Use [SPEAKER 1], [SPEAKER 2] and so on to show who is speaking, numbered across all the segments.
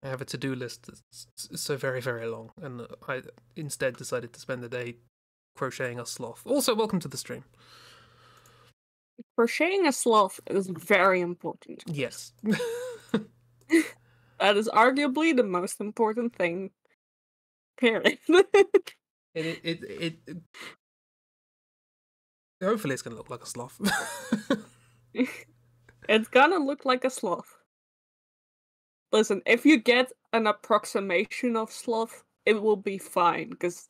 [SPEAKER 1] I have a to-do list that's so very, very long, and I instead decided to spend the day crocheting a sloth. Also, welcome to the stream.
[SPEAKER 2] Crocheting a sloth is very important.
[SPEAKER 1] Yes.
[SPEAKER 2] That is arguably the most important thing. Period.
[SPEAKER 1] It hopefully it's gonna look like a sloth.
[SPEAKER 2] It's gonna look like a sloth. Listen, if you get an approximation of sloth, it will be fine, because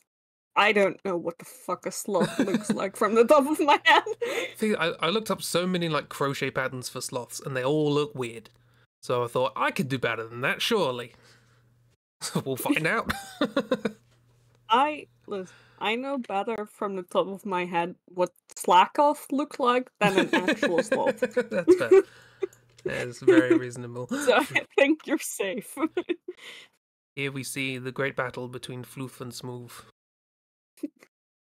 [SPEAKER 2] I don't know what the fuck a sloth looks like from the top of my head.
[SPEAKER 1] See, I looked up so many like crochet patterns for sloths, and they all look weird. So I thought I could do better than that, surely. So we'll find out.
[SPEAKER 2] Listen, I know better from the top of my head what slack-off look like than an actual sloth.
[SPEAKER 1] That's fair. That is very reasonable.
[SPEAKER 2] So I think you're safe.
[SPEAKER 1] Here we see the great battle between Floof and Smooth.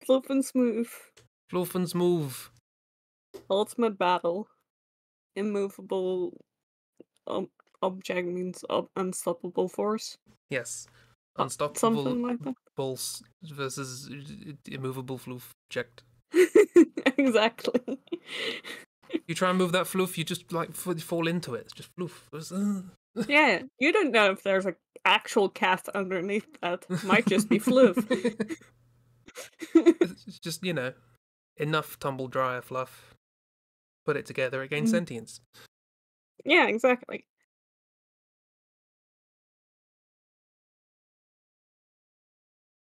[SPEAKER 2] Floof and Smooth.
[SPEAKER 1] Floof and Smooth.
[SPEAKER 2] Ultimate battle. Immovable object means unstoppable force.
[SPEAKER 1] Yes. Unstoppable
[SPEAKER 2] Something like that.
[SPEAKER 1] Pulse versus immovable Floof checked.
[SPEAKER 2] Exactly.
[SPEAKER 1] You try and move that Floof, you just like fall into it. It's just Floof.
[SPEAKER 2] Yeah, you don't know if there's an actual cat underneath that. Might just be Floof.
[SPEAKER 1] It's just, enough tumble dryer fluff. Put it together, it gains sentience.
[SPEAKER 2] Yeah, exactly.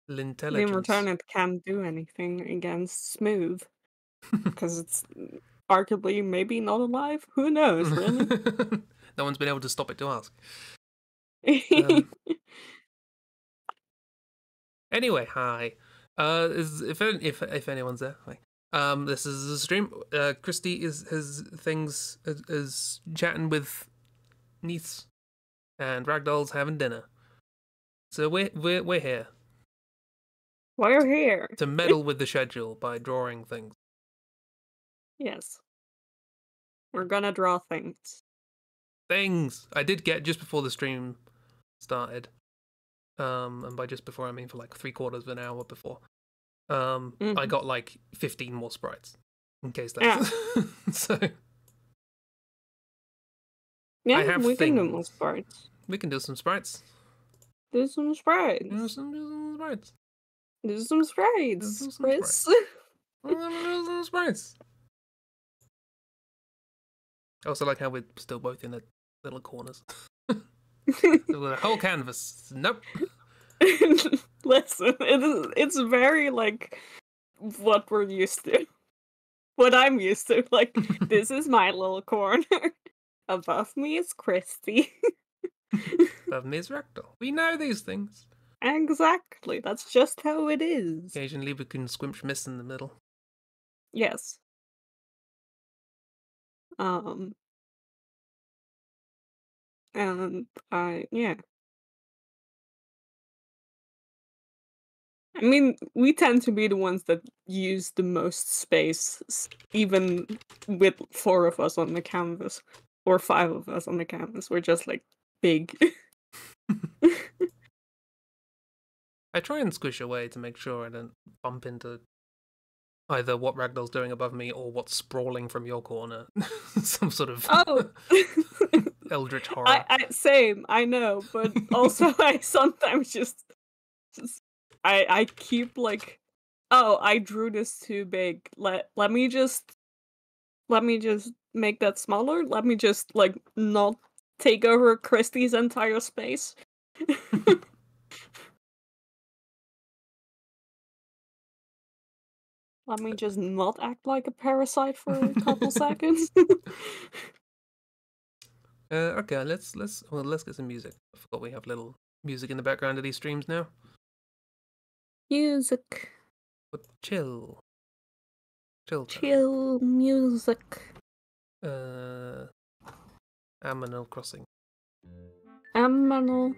[SPEAKER 1] L'intelligence.
[SPEAKER 2] In return, it can't do anything against Smooth. Because it's arguably maybe not alive? Who knows, really?
[SPEAKER 1] No one's been able to stop it to ask. Anyway, hi. If anyone's there, hi. This is a stream. Christy is chatting with Neaths, and Ragdoll's having dinner. So we're here.
[SPEAKER 2] We're here
[SPEAKER 1] to meddle with the schedule by drawing things.
[SPEAKER 2] Yes. We're gonna draw things.
[SPEAKER 1] Things I did get just before the stream started. And by just before I mean for like 3/4 of an hour before. I got like 15 more sprites. In case that's so.
[SPEAKER 2] Yeah,
[SPEAKER 1] I have
[SPEAKER 2] we
[SPEAKER 1] things.
[SPEAKER 2] can do more sprites.
[SPEAKER 1] We can do some sprites.
[SPEAKER 2] Do some sprites.
[SPEAKER 1] Do some sprites.
[SPEAKER 2] Do some sprites, Chris.
[SPEAKER 1] Do some sprites. I also like how we're still both in the little corners. The whole canvas. Nope.
[SPEAKER 2] Listen, it's very like what we're used to. What I'm used to. Like, this is my little corner. Above me is Christy.
[SPEAKER 1] Above me is Ragdoll. We know these things.
[SPEAKER 2] Exactly. That's just how it is.
[SPEAKER 1] Occasionally we can squimch miss in the middle.
[SPEAKER 2] Yes. And yeah. I mean, we tend to be the ones that use the most space, even with 4 of us on the canvas, or 5 of us on the canvas. We're just like big.
[SPEAKER 1] I try and squish away to make sure I don't bump into either what Ragdoll's doing above me or what's sprawling from your corner. Some sort of eldritch horror.
[SPEAKER 2] Same, I know, but also I sometimes just I keep like, oh, I drew this too big. Let me just make that smaller. Let me just like not take over Christie's entire space. Let me just not act like a parasite for a couple seconds.
[SPEAKER 1] Okay, let's get some music. I forgot we have little music in the background of these streams now.
[SPEAKER 2] Music.
[SPEAKER 1] But chill
[SPEAKER 2] music.
[SPEAKER 1] Animal Crossing.
[SPEAKER 2] Animal.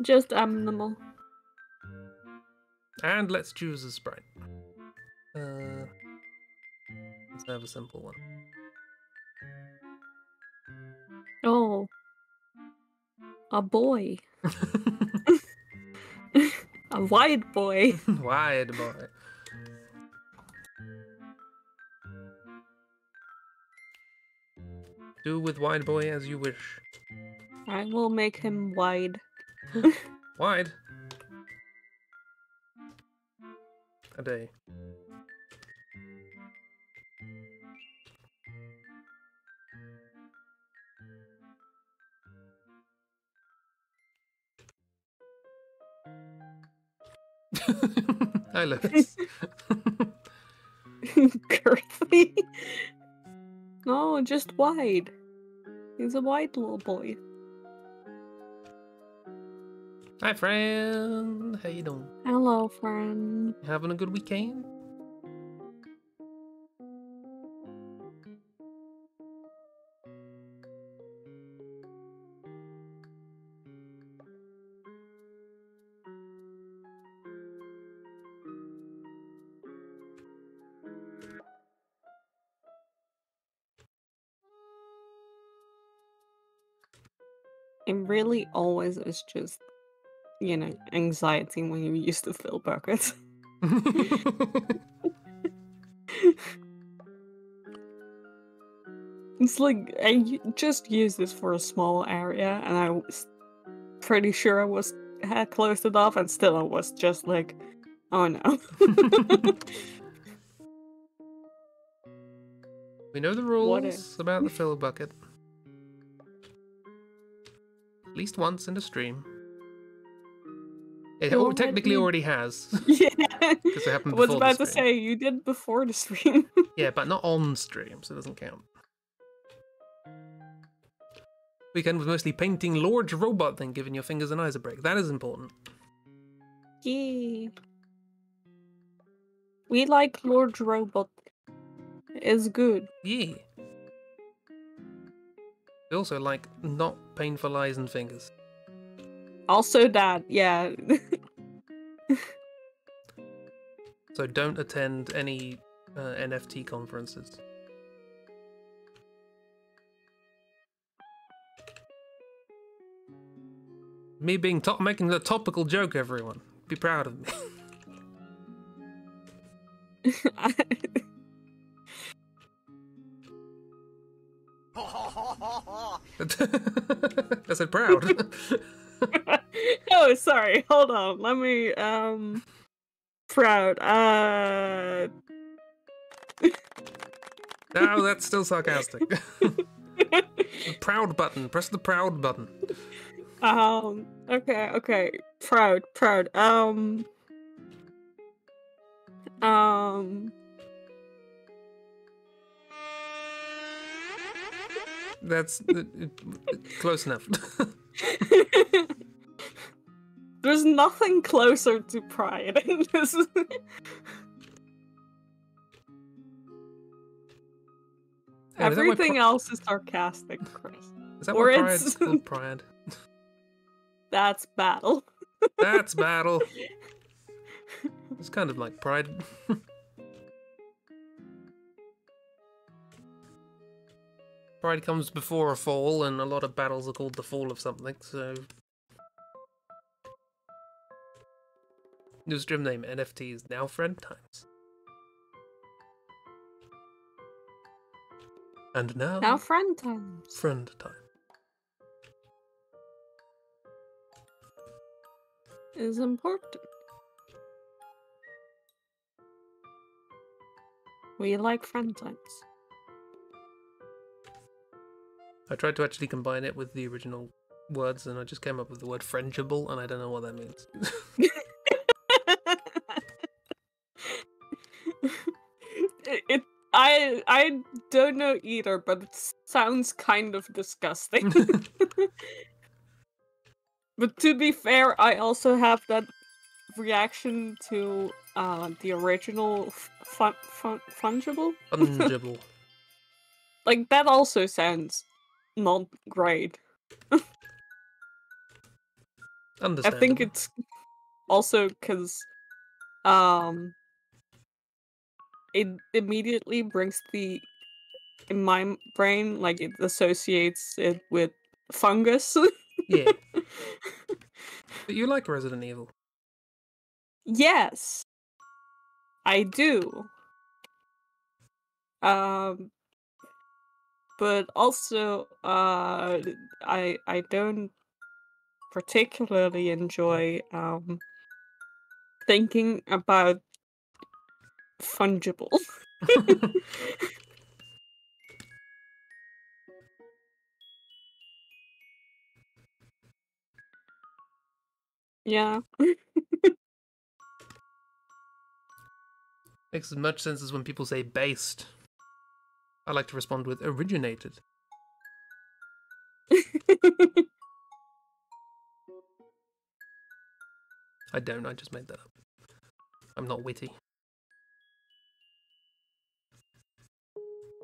[SPEAKER 2] Just animal.
[SPEAKER 1] And let's choose a sprite. Let's have a simple one.
[SPEAKER 2] A boy. A wide boy.
[SPEAKER 1] Wide boy. Do with wide boy as you wish.
[SPEAKER 2] I will make him wide.
[SPEAKER 1] Wide. A day. Hi, Lewis.
[SPEAKER 2] Girthy. No, just wide. He's a wide little boy.
[SPEAKER 1] Hi, friend. How you doing?
[SPEAKER 2] Hello, friend.
[SPEAKER 1] Having a good weekend?
[SPEAKER 2] It really always is just, you know, anxiety when you use the fill bucket. It's like, just use this for a small area, and I was pretty sure had closed it off, and still I was just like, oh no.
[SPEAKER 1] We know the rules about the fill bucket. At least once in the stream. It technically already has.
[SPEAKER 2] Yeah.
[SPEAKER 1] Because it happened before
[SPEAKER 2] I was about
[SPEAKER 1] the
[SPEAKER 2] to
[SPEAKER 1] stream.
[SPEAKER 2] say, you did before the stream.
[SPEAKER 1] Yeah, but not on stream, so it doesn't count. Weekend was mostly painting Lord's robot thing, giving your fingers and eyes a break. That is important.
[SPEAKER 2] Yeah. We like Lord's robot. It's good.
[SPEAKER 1] Yeah. We also like not painful eyes and fingers.
[SPEAKER 2] Also that, yeah.
[SPEAKER 1] So don't attend any NFT conferences. Me being making the topical joke, everyone. Be proud of me. I said proud.
[SPEAKER 2] Oh, sorry. Hold on. Let me, proud.
[SPEAKER 1] No, that's still sarcastic. The proud button. Press the proud button.
[SPEAKER 2] Okay. Proud.
[SPEAKER 1] That's close enough.
[SPEAKER 2] There's nothing closer to pride in this. Everything else is sarcastic, Chris.
[SPEAKER 1] Is that why pride's called pride?
[SPEAKER 2] That's battle.
[SPEAKER 1] That's battle. It's kind of like pride. Pride comes before a fall, and a lot of battles are called the fall of something, so... New stream name, NFTs, now friend times. And now
[SPEAKER 2] friend times.
[SPEAKER 1] Friend time.
[SPEAKER 2] Is important. We like friend times.
[SPEAKER 1] I tried to actually combine it with the original words, and I just came up with the word friendable, and I don't know what that means.
[SPEAKER 2] I don't know either, but it sounds kind of disgusting. But to be fair, I also have that reaction to the original fungible.
[SPEAKER 1] Fungible.
[SPEAKER 2] Like, that also sounds not great.
[SPEAKER 1] Understandable.
[SPEAKER 2] I think it's also because it immediately brings in my brain, like, it associates it with fungus.
[SPEAKER 1] Yeah. But you like Resident Evil.
[SPEAKER 2] Yes, I do. But also, I don't particularly enjoy thinking about fungible. Yeah.
[SPEAKER 1] Makes as much sense as when people say based. I like to respond with originated. I don't, I just made that up. I'm not witty.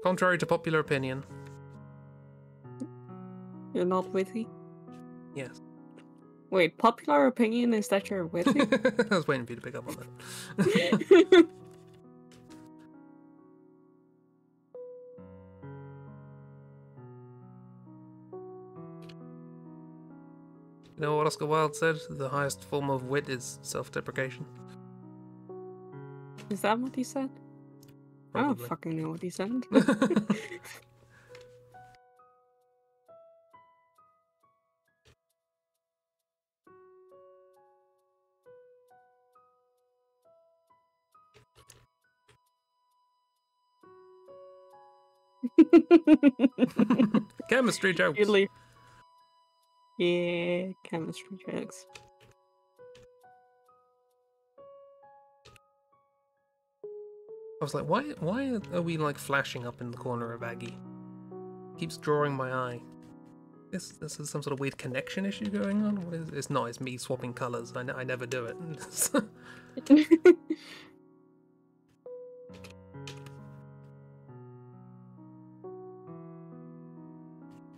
[SPEAKER 1] Contrary to popular opinion.
[SPEAKER 2] You're not witty?
[SPEAKER 1] Yes.
[SPEAKER 2] Wait, popular opinion is that you're witty?
[SPEAKER 1] I was waiting for you to pick up on that. You know what Oscar Wilde said? The highest form of wit is self-deprecation.
[SPEAKER 2] Is that what he said?
[SPEAKER 1] Probably.
[SPEAKER 2] I don't fucking know what he said.
[SPEAKER 1] Chemistry jokes.
[SPEAKER 2] Really? Yeah, chemistry jokes.
[SPEAKER 1] I was like, why are we like flashing up in the corner of Aggie? Keeps drawing my eye. This is some sort of weird connection issue going on? What is it? It's not, it's me swapping colours. I never do it.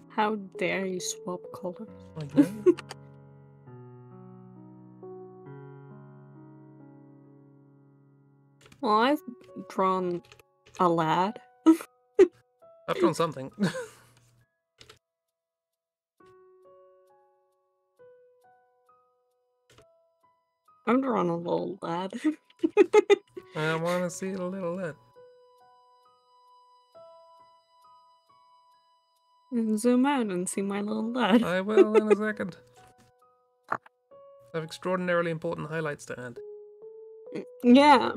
[SPEAKER 2] How dare you swap colors?
[SPEAKER 1] I know.
[SPEAKER 2] Well, I've drawn a lad.
[SPEAKER 1] I've drawn something.
[SPEAKER 2] I'm drawing a little lad.
[SPEAKER 1] I want to see a little lad.
[SPEAKER 2] Zoom out and see my little lad.
[SPEAKER 1] I will in a second. I have extraordinarily important highlights to add.
[SPEAKER 2] Yeah.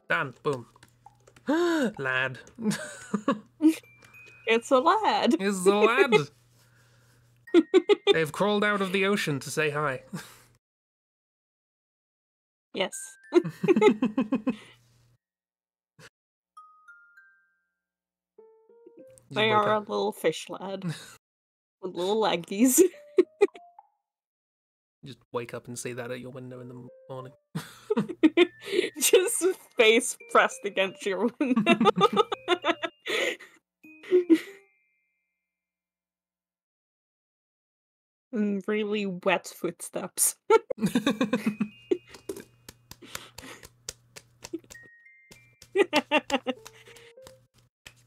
[SPEAKER 1] Done. Boom. Lad.
[SPEAKER 2] It's a lad.
[SPEAKER 1] It's a lad. They've crawled out of the ocean to say hi.
[SPEAKER 2] Yes. They are a little fish lad. With little leggies.
[SPEAKER 1] Just wake up and see that at your window in the morning.
[SPEAKER 2] Just face pressed against your window. And really wet footsteps.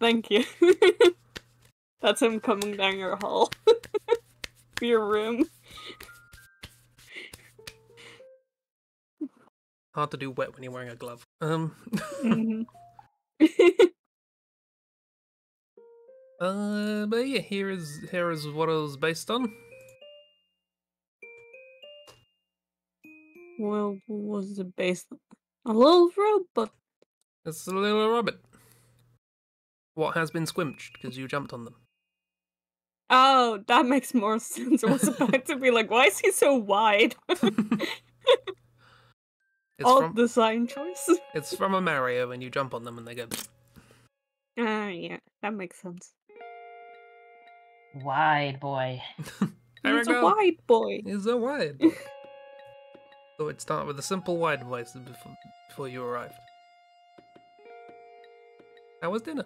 [SPEAKER 2] Thank you. That's him coming down your hall. Your room.
[SPEAKER 1] Hard to do wet when you're wearing a glove.
[SPEAKER 2] Mm-hmm.
[SPEAKER 1] But yeah, here is what it was based on.
[SPEAKER 2] Well, what was it based on? A little robot.
[SPEAKER 1] It's a little rabbit. What has been squinched because you jumped on them.
[SPEAKER 2] Oh, that makes more sense. I was about to be like, why is he so wide? All design choice.
[SPEAKER 1] It's from a Mario, and you jump on them and they go.
[SPEAKER 2] Yeah, that makes sense.
[SPEAKER 3] Wide boy.
[SPEAKER 2] He's a wide boy.
[SPEAKER 1] He's a wide boy. So it'd start with a simple wide voice before you arrived. How was dinner?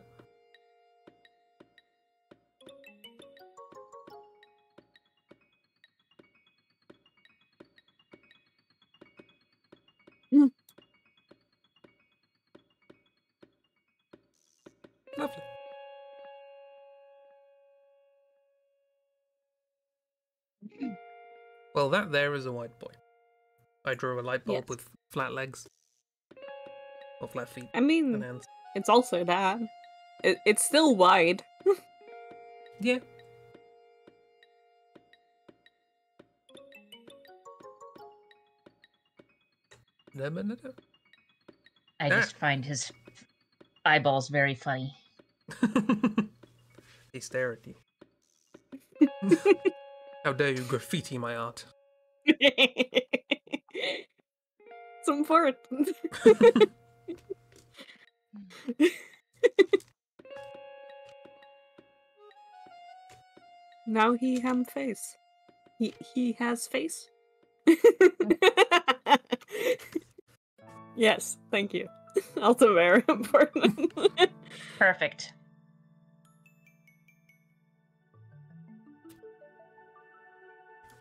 [SPEAKER 1] Well, that there is a white boy. I drew a light bulb
[SPEAKER 2] Yes.
[SPEAKER 1] with flat legs. Or flat feet.
[SPEAKER 2] I
[SPEAKER 1] And
[SPEAKER 2] mean,
[SPEAKER 1] hands.
[SPEAKER 2] it's also that. It's still wide.
[SPEAKER 1] Yeah.
[SPEAKER 3] I just find his eyeballs very funny.
[SPEAKER 1] They stare at you. How dare you graffiti my art?
[SPEAKER 2] It's important. Now he face. He has face. Yes, thank you. Also very important.
[SPEAKER 3] Perfect.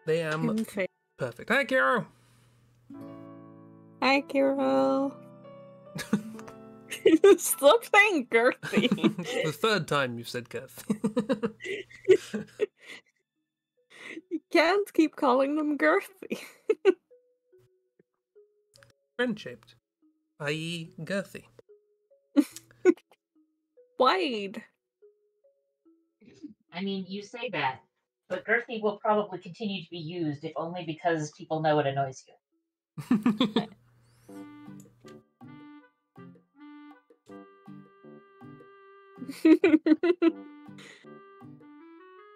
[SPEAKER 1] They am perfect. Hi, Kiro!
[SPEAKER 2] Hi, Kiro. Stop saying girthy.
[SPEAKER 1] It's the third time you've said girthy.
[SPEAKER 2] You can't keep calling them girthy.
[SPEAKER 1] Friend-shaped. I.e. girthy.
[SPEAKER 2] Wide.
[SPEAKER 3] I mean, you say that, but girthy will probably continue to be used, if only because people know it annoys you.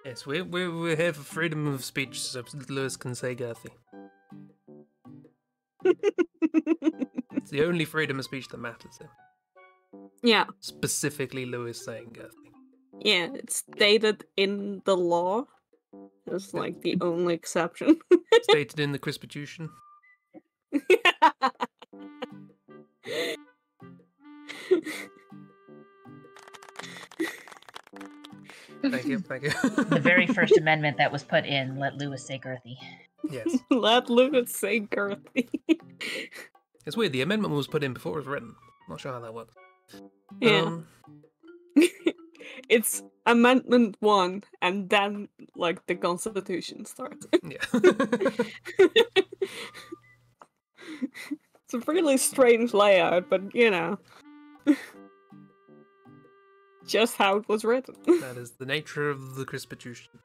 [SPEAKER 1] Yes, we're here for freedom of speech, so Lewis can say girthy. It's the only freedom of speech that matters here.
[SPEAKER 2] Yeah.
[SPEAKER 1] Specifically Lewis saying girthy.
[SPEAKER 2] Yeah, it's stated in the law. It's like the only exception.
[SPEAKER 1] Stated in the Constitution. Thank you.
[SPEAKER 3] The very first amendment that was put in let Lewis say girthy.
[SPEAKER 1] Yes.
[SPEAKER 2] Let Lewis say girthy.
[SPEAKER 1] It's weird, the amendment was put in before it was written. Not sure how that works.
[SPEAKER 2] Yeah. It's Amendment 1, and then, like, the Constitution starts.
[SPEAKER 1] Yeah.
[SPEAKER 2] It's a really strange layout, but, you know. Just how it was written.
[SPEAKER 1] That is the nature of the Constitution.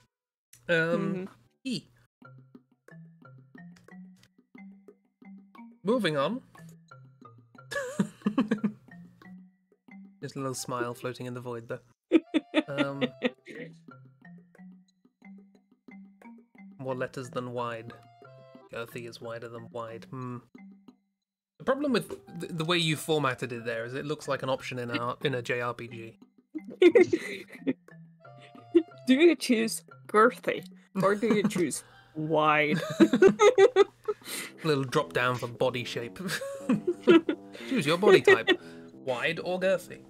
[SPEAKER 1] E. Moving on. Just a little smile floating in the void there. More letters than wide. Girthy is wider than wide. The problem with the way you formatted it there is it looks like an option in a JRPG.
[SPEAKER 2] Do you choose girthy, or do you choose wide?
[SPEAKER 1] Little drop down for body shape. Choose your body type. Wide or girthy.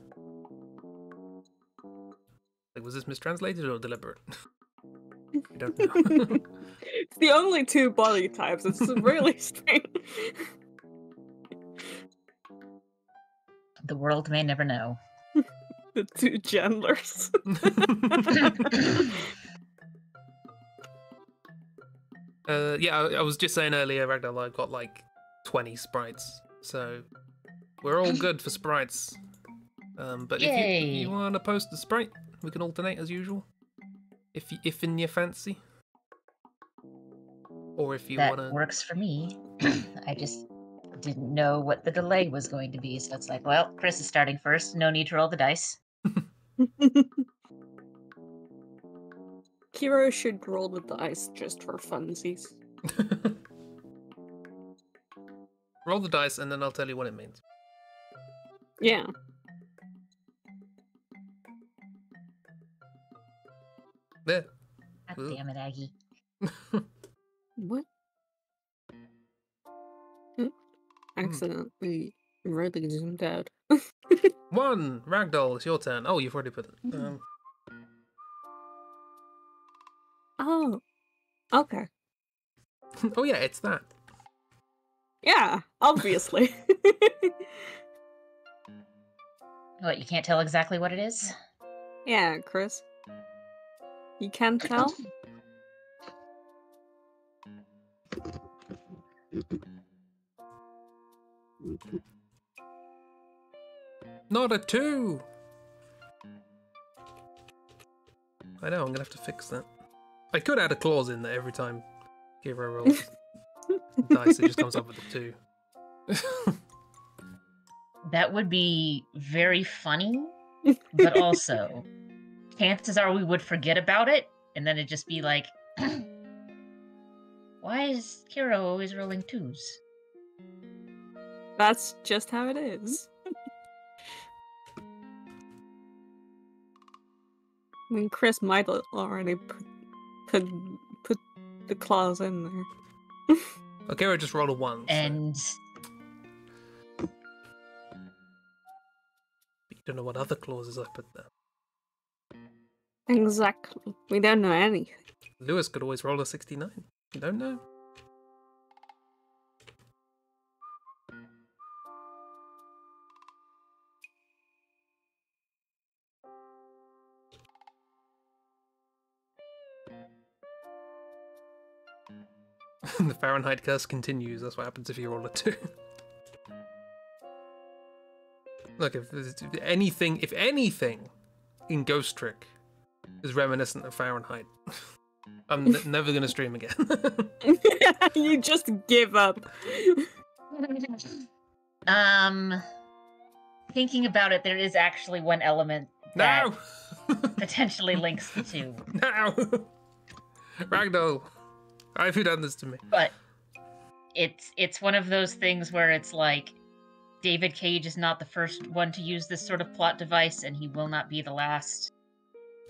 [SPEAKER 1] Like, was this mistranslated or deliberate? I don't know.
[SPEAKER 2] It's the only two body types. It's really strange.
[SPEAKER 3] The world may never know.
[SPEAKER 2] The two genders.
[SPEAKER 1] Yeah, I was just saying earlier, Ragdoll, I've got like 20 sprites, so we're all good for sprites. But if you want to post a sprite, we can alternate as usual. If in your fancy. Or if you want to...
[SPEAKER 3] That works for me. I just didn't know what the delay was going to be, so it's like, well, Chris is starting first. No need to roll the dice.
[SPEAKER 2] Kiro should roll the dice just for funsies.
[SPEAKER 1] Roll the dice and then I'll tell you what it means.
[SPEAKER 2] Yeah.
[SPEAKER 1] There.
[SPEAKER 3] God damn it, Aggie.
[SPEAKER 2] What? Accidentally really zoomed out.
[SPEAKER 1] 1! Ragdoll, it's your turn. Oh, you've already put it.
[SPEAKER 2] Oh. Okay.
[SPEAKER 1] Oh yeah, it's that.
[SPEAKER 2] Yeah, obviously.
[SPEAKER 3] What, you can't tell exactly what it is?
[SPEAKER 2] Yeah, Chris. You can't tell?
[SPEAKER 1] Not a 2! I know, I'm gonna have to fix that. I could add a clause in there every time Kira rolls dice, it just comes up with a 2.
[SPEAKER 3] That would be very funny, but also, chances are we would forget about it, and then it'd just be like, why is Kira always rolling 2s?
[SPEAKER 2] That's just how it is. I mean, Chris might already put the clause in there.
[SPEAKER 1] Okay, I just rolled a 1.
[SPEAKER 3] And
[SPEAKER 1] So you don't know what other clauses I put there.
[SPEAKER 2] Exactly. We don't know anything.
[SPEAKER 1] Lewis could always roll a 69. You don't know. The Fahrenheit curse continues. That's what happens if you roll a 2. Look, if anything in Ghost Trick is reminiscent of Fahrenheit, I'm never going to stream again.
[SPEAKER 2] You just give up.
[SPEAKER 3] Thinking about it, there is actually one element that
[SPEAKER 1] No!
[SPEAKER 3] potentially links the two.
[SPEAKER 1] No! Ragdoll, why have you done this to me?
[SPEAKER 3] But it's one of those things where it's like, David Cage is not the first one to use this sort of plot device, and he will not be the last.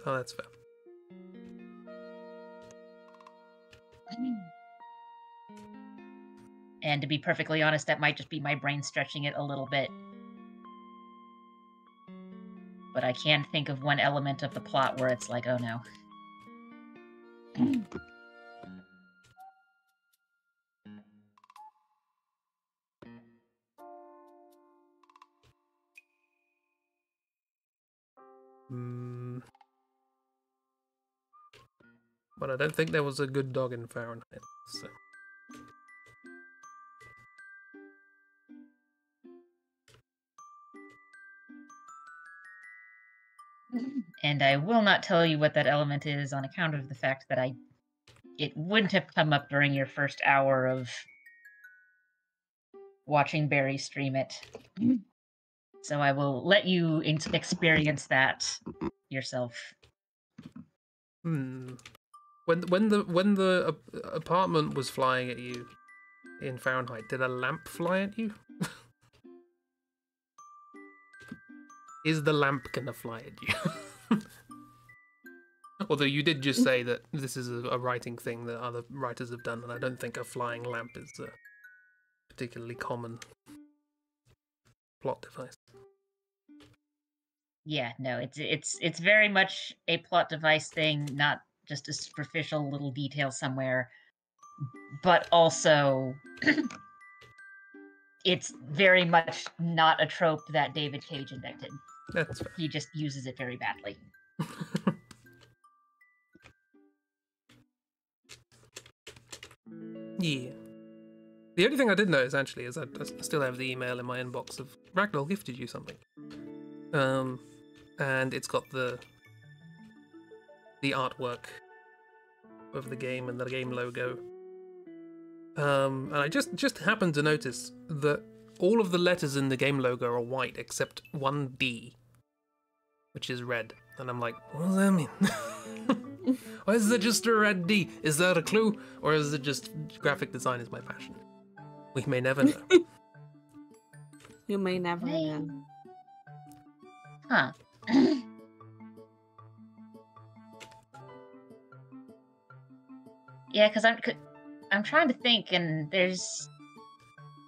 [SPEAKER 1] Oh, that's fair.
[SPEAKER 3] And to be perfectly honest, that might just be my brain stretching it a little bit. But I can think of one element of the plot where it's like, oh no.
[SPEAKER 1] But I don't think there was a good dog in Fahrenheit, so...
[SPEAKER 3] And I will not tell you what that element is on account of the fact that it wouldn't have come up during your first hour of watching Barry stream it. So I will let you experience that yourself.
[SPEAKER 1] When the apartment was flying at you in Fahrenheit, did a lamp fly at you? Is the lamp gonna fly at you? Although you did just say that this is a writing thing that other writers have done, and I don't think a flying lamp is a particularly common plot device.
[SPEAKER 3] Yeah, no, it's very much a plot device thing, not just a superficial little detail somewhere. But also, it's very much not a trope that David Cage invented.
[SPEAKER 1] That's fair.
[SPEAKER 3] He just uses it very badly.
[SPEAKER 1] Yeah. The only thing I did notice, actually, is I still have the email in my inbox of Ragdoll gifted you something. And it's got the artwork of the game and the game logo. And I just happened to notice that all of the letters in the game logo are white except one D, which is red. And I'm like, what does that mean? Why is there just a red D? Is that a clue? Or is it just graphic design is my passion? We may never know.
[SPEAKER 2] You may never know.
[SPEAKER 3] Huh. Yeah, because I'm trying to think, and there's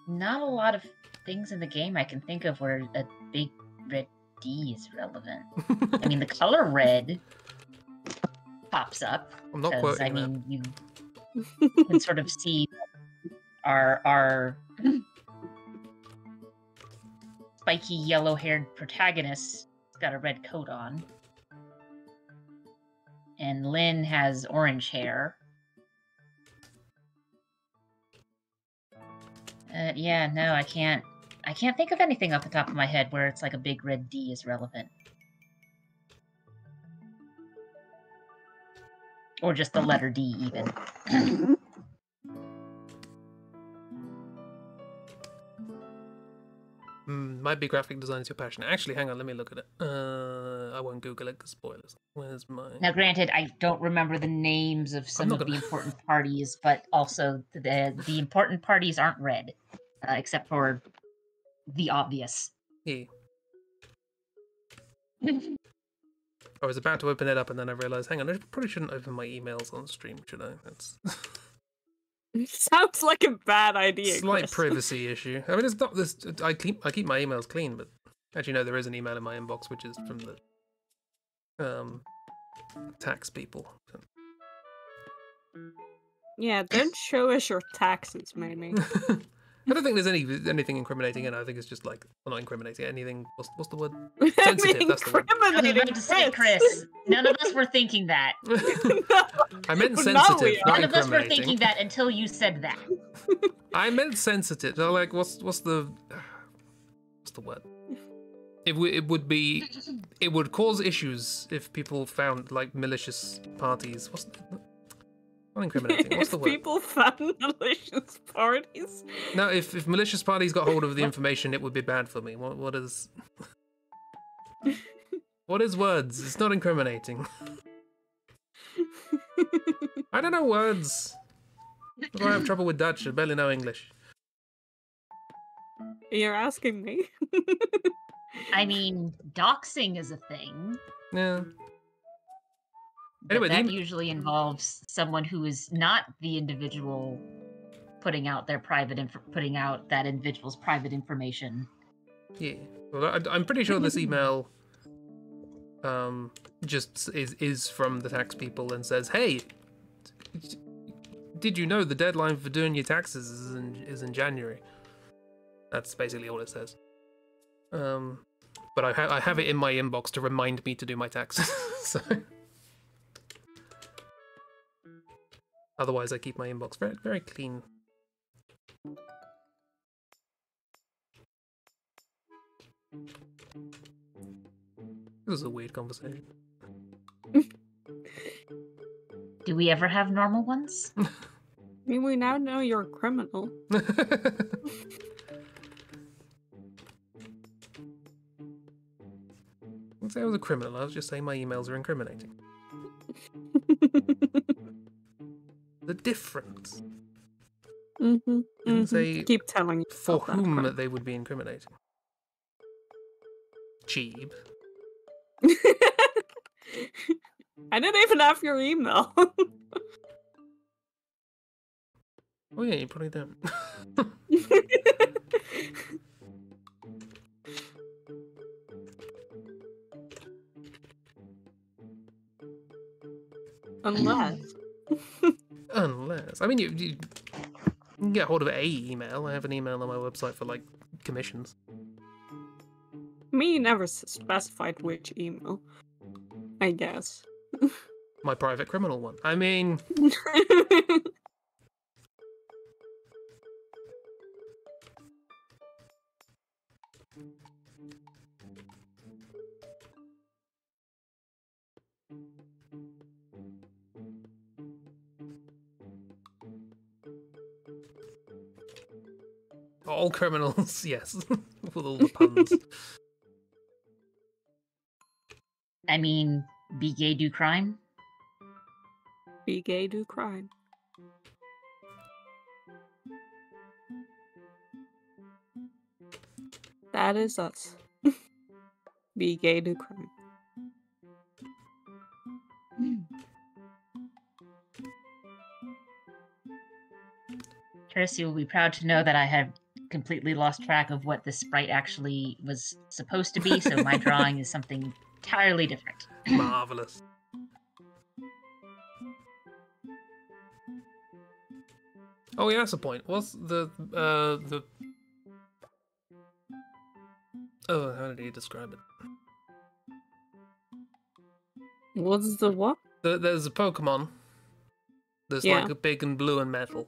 [SPEAKER 3] not a lot of things in the game I can think of where a big red D is relevant. I mean, the color red pops up.
[SPEAKER 1] I'm not quoting
[SPEAKER 3] I mean, you can sort of see our spiky yellow-haired protagonist got a red coat on. And Lynn has orange hair. But yeah, no, I can't think of anything off the top of my head where it's like a big red D is relevant. Or just the letter D, even.
[SPEAKER 1] Might be graphic design is your passion. Actually, hang on, let me look at it. I won't Google it because spoilers. Where's my...
[SPEAKER 3] Now, granted, I don't remember the names of some of the important parties, but also the important parties aren't red, except for the obvious.
[SPEAKER 1] Yeah. I was about to open it up and then I realized, hang on, I probably shouldn't open my emails on stream, should I? That's...
[SPEAKER 2] Sounds like a bad idea.
[SPEAKER 1] Slight
[SPEAKER 2] Chris.
[SPEAKER 1] privacy issue. I mean, it's not this. I keep my emails clean, but actually, no, there is an email in my inbox which is from the tax people.
[SPEAKER 2] Yeah, don't show us your taxes, maybe.
[SPEAKER 1] I don't think there's anything incriminating in it. I think it's just like, well, not incriminating. Anything? What's the word?
[SPEAKER 2] Sensitive.
[SPEAKER 1] That's the word.
[SPEAKER 3] I was about to say, Chris, none of us were thinking that.
[SPEAKER 1] I meant sensitive.
[SPEAKER 3] None of us were thinking that until you said that.
[SPEAKER 1] I meant sensitive. So, like, what's the word? It would cause issues if people found like malicious parties. Not incriminating. What's the word?
[SPEAKER 2] People found malicious parties.
[SPEAKER 1] No, if malicious parties got hold of the information, it would be bad for me. What is? What is words? It's not incriminating. I don't know words. That's why I have trouble with Dutch. I barely know English.
[SPEAKER 2] You're asking me?
[SPEAKER 3] I mean, doxing is a thing.
[SPEAKER 1] Yeah.
[SPEAKER 3] Anyway, that usually involves someone who is not the individual putting out their putting out that individual's private information.
[SPEAKER 1] Yeah. Well, I'm pretty sure this email just is from the tax people and says, "Hey, did you know the deadline for doing your taxes is in January?" That's basically all it says. But I have it in my inbox to remind me to do my taxes. So otherwise, I keep my inbox very, very clean. This is a weird conversation.
[SPEAKER 3] Do we ever have normal ones?
[SPEAKER 2] I mean, we now know you're a criminal.
[SPEAKER 1] I wouldn't say I was a criminal, I was just saying my emails are incriminating. The difference. Say
[SPEAKER 2] Keep telling
[SPEAKER 1] for whom they would be incriminating. Cheap.
[SPEAKER 2] I didn't even have your email.
[SPEAKER 1] Oh yeah, you probably don't. Unless. I mean, you can get hold of a email. I have an email on my website for, like, commissions.
[SPEAKER 2] Me never specified which email. I guess.
[SPEAKER 1] My private criminal one. I mean... all criminals, yes. With all the puns.
[SPEAKER 3] I mean, be gay, do crime?
[SPEAKER 2] Be gay, do crime. That is us. Be gay, do crime.
[SPEAKER 3] Kirsty will be proud to know that I have completely lost track of what this sprite actually was supposed to be, so my drawing is something entirely different.
[SPEAKER 1] Marvelous. Oh yeah, that's a point. What's the oh, how did he describe it?
[SPEAKER 2] What's the what?
[SPEAKER 1] There's a Pokemon that's like big and blue and metal.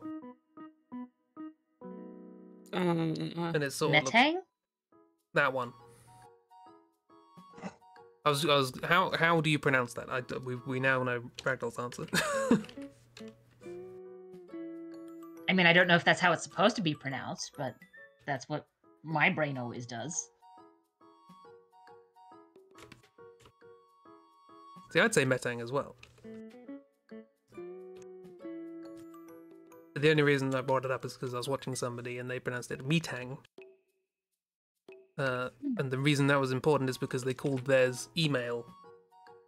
[SPEAKER 1] and it's sort of looks,
[SPEAKER 3] Metang?
[SPEAKER 1] that one. I was. How do you pronounce that? We now know Ragdoll's answer.
[SPEAKER 3] I mean, I don't know if that's how it's supposed to be pronounced, but that's what my brain always does.
[SPEAKER 1] See, I'd say Metang as well. The only reason I brought it up is because I was watching somebody and they pronounced it Metang. And the reason that was important is because they called theirs email.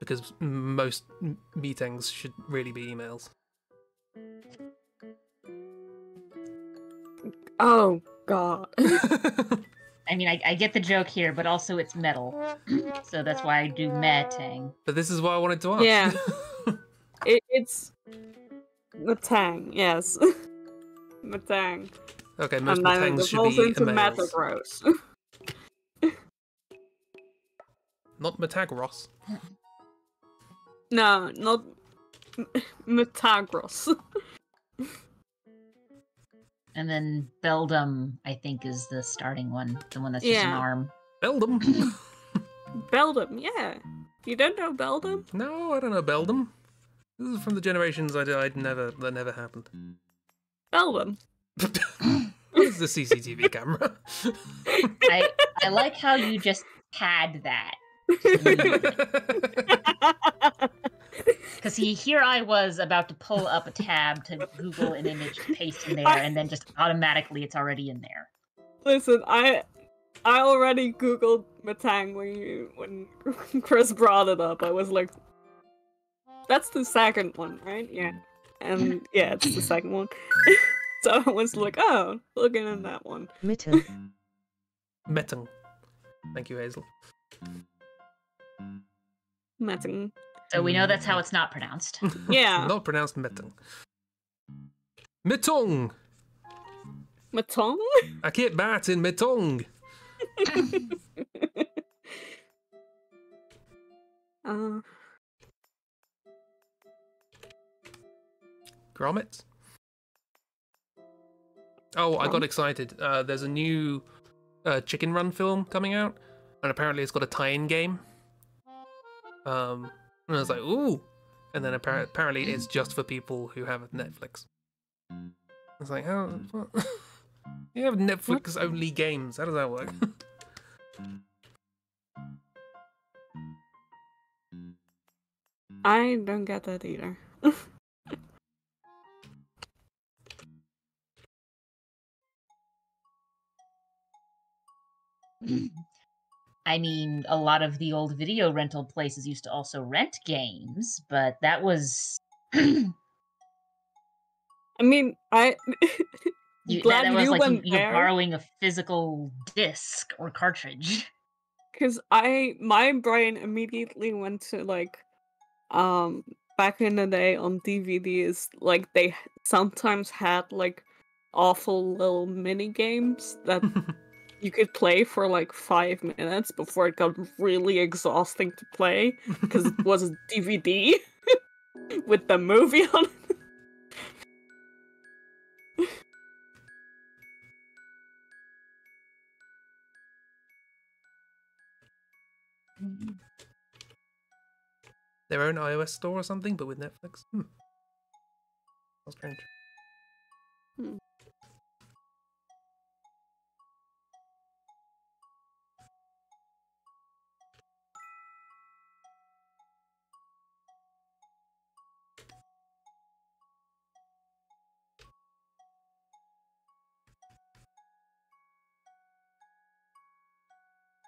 [SPEAKER 1] Because most meetings should really be emails.
[SPEAKER 2] Oh, God.
[SPEAKER 3] I mean, I get the joke here, but also it's metal. So that's why I do metang.
[SPEAKER 1] But this is what I wanted to ask.
[SPEAKER 2] Yeah. It's Matang, yes. Matang.
[SPEAKER 1] Okay, most
[SPEAKER 2] and then
[SPEAKER 1] Metangs
[SPEAKER 2] it
[SPEAKER 1] should
[SPEAKER 2] falls
[SPEAKER 1] be
[SPEAKER 2] into
[SPEAKER 1] emails.
[SPEAKER 2] Metagross.
[SPEAKER 1] Not Metagros.
[SPEAKER 2] No, not Metagros.
[SPEAKER 3] And then Beldum, I think, is the starting one. The one that's just an arm.
[SPEAKER 1] Beldum?
[SPEAKER 2] Beldum, yeah. You don't know Beldum?
[SPEAKER 1] No, I don't know Beldum. This is from the generations that never happened.
[SPEAKER 2] Beldum.
[SPEAKER 1] What is the CCTV camera?
[SPEAKER 3] I like how you just had that. Because here I was about to pull up a tab to Google an image, paste in there, and then just automatically it's already in there.
[SPEAKER 2] Listen, I already Googled Matang when Chris brought it up. I was like, that's the second one, right? Yeah. And yeah, it's the second one. So I was like, oh, looking at that one.
[SPEAKER 4] Mitten.
[SPEAKER 1] Metang. Thank you, Hazel.
[SPEAKER 2] Matang.
[SPEAKER 3] So we know that's how it's not pronounced.
[SPEAKER 2] Yeah.
[SPEAKER 1] Not pronounced Metang. Mitong!
[SPEAKER 2] Matong?
[SPEAKER 1] I keep batting Mitong! Grommet? Oh, I got excited. There's a new Chicken Run film coming out, and apparently it's got a tie-in game. And I was like, ooh! And then apparently it's just for people who have Netflix. I was like, how? What? You have Netflix-only games. How does that work?
[SPEAKER 2] I don't get that either.
[SPEAKER 3] I mean, a lot of the old video rental places used to also rent games, but that was...
[SPEAKER 2] I mean,
[SPEAKER 3] that was like you're
[SPEAKER 2] there.
[SPEAKER 3] borrowing a physical disc or cartridge.
[SPEAKER 2] Because my brain immediately went to like, back in the day on DVDs, like they sometimes had like awful little mini games that you could play for like 5 minutes before it got really exhausting to play because it was a DVD with the movie on it.
[SPEAKER 1] Their own iOS store or something, but with Netflix? That's strange.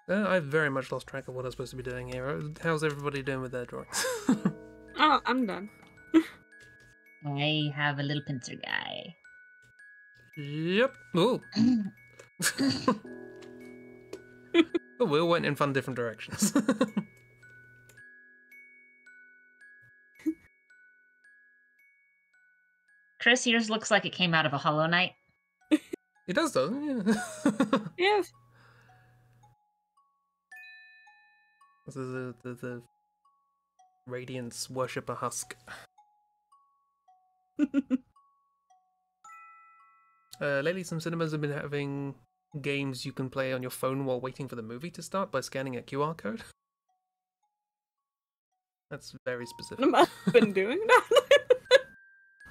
[SPEAKER 1] I've very much lost track of what I'm supposed to be doing here. How's everybody doing with their drawings?
[SPEAKER 2] Oh, I'm done.
[SPEAKER 3] I have a little pincer guy.
[SPEAKER 1] Yep. Ooh. Oh, we all went in fun different directions.
[SPEAKER 3] Chris, yours looks like it came out of a Hollow Knight.
[SPEAKER 1] It does, doesn't it?
[SPEAKER 2] Yeah.
[SPEAKER 1] The Radiance worship a husk. Lately, some cinemas have been having games you can play on your phone while waiting for the movie to start by scanning a QR code. That's very specific.
[SPEAKER 2] I've been doing that.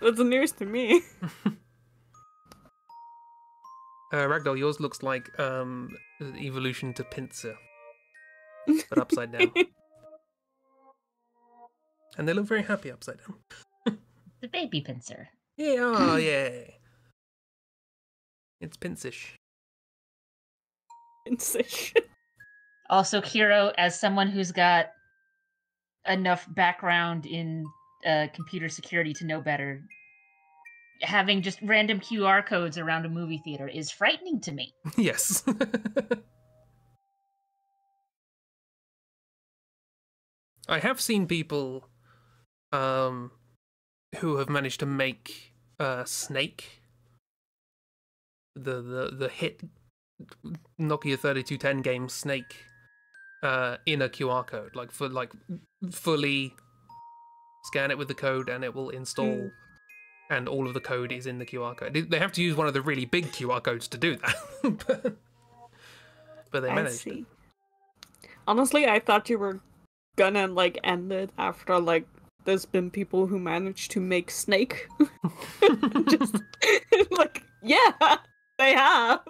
[SPEAKER 2] That's news to me.
[SPEAKER 1] Ragdoll, yours looks like evolution to pincer, but upside down. And they look very happy upside down.
[SPEAKER 3] The baby pincer.
[SPEAKER 1] Yeah, oh, yeah. It's pincish.
[SPEAKER 2] Insish.
[SPEAKER 3] Also, Kiro, as someone who's got enough background in computer security to know better, having just random QR codes around a movie theater is frightening to me.
[SPEAKER 1] Yes. I have seen people who have managed to make Snake, the hit Nokia 3210 game Snake, in a QR code, fully scan it with the code and it will install, and all of the code is in the QR code. They have to use one of the really big QR codes to do that, but they managed.
[SPEAKER 2] I see. Honestly, I thought you were gonna end it after there's been people who managed to make Snake. Just yeah, they have.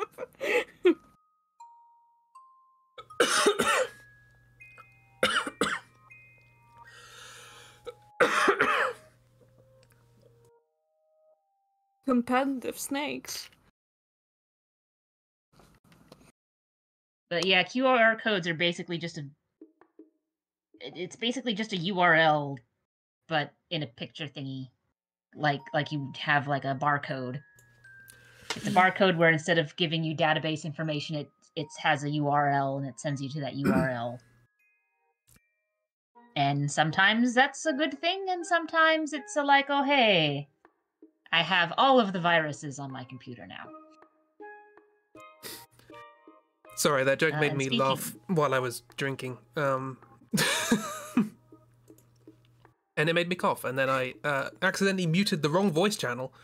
[SPEAKER 2] Competitive snakes.
[SPEAKER 3] But yeah, QR codes are basically just it's basically just a URL, but in a picture thingy, like you have a barcode. It's a barcode where instead of giving you database information, it has a URL and it sends you to that URL. And sometimes that's a good thing, and sometimes it's oh hey, I have all of the viruses on my computer now.
[SPEAKER 1] Sorry, that joke made me laugh while I was drinking. And it made me cough, and then I accidentally muted the wrong voice channel.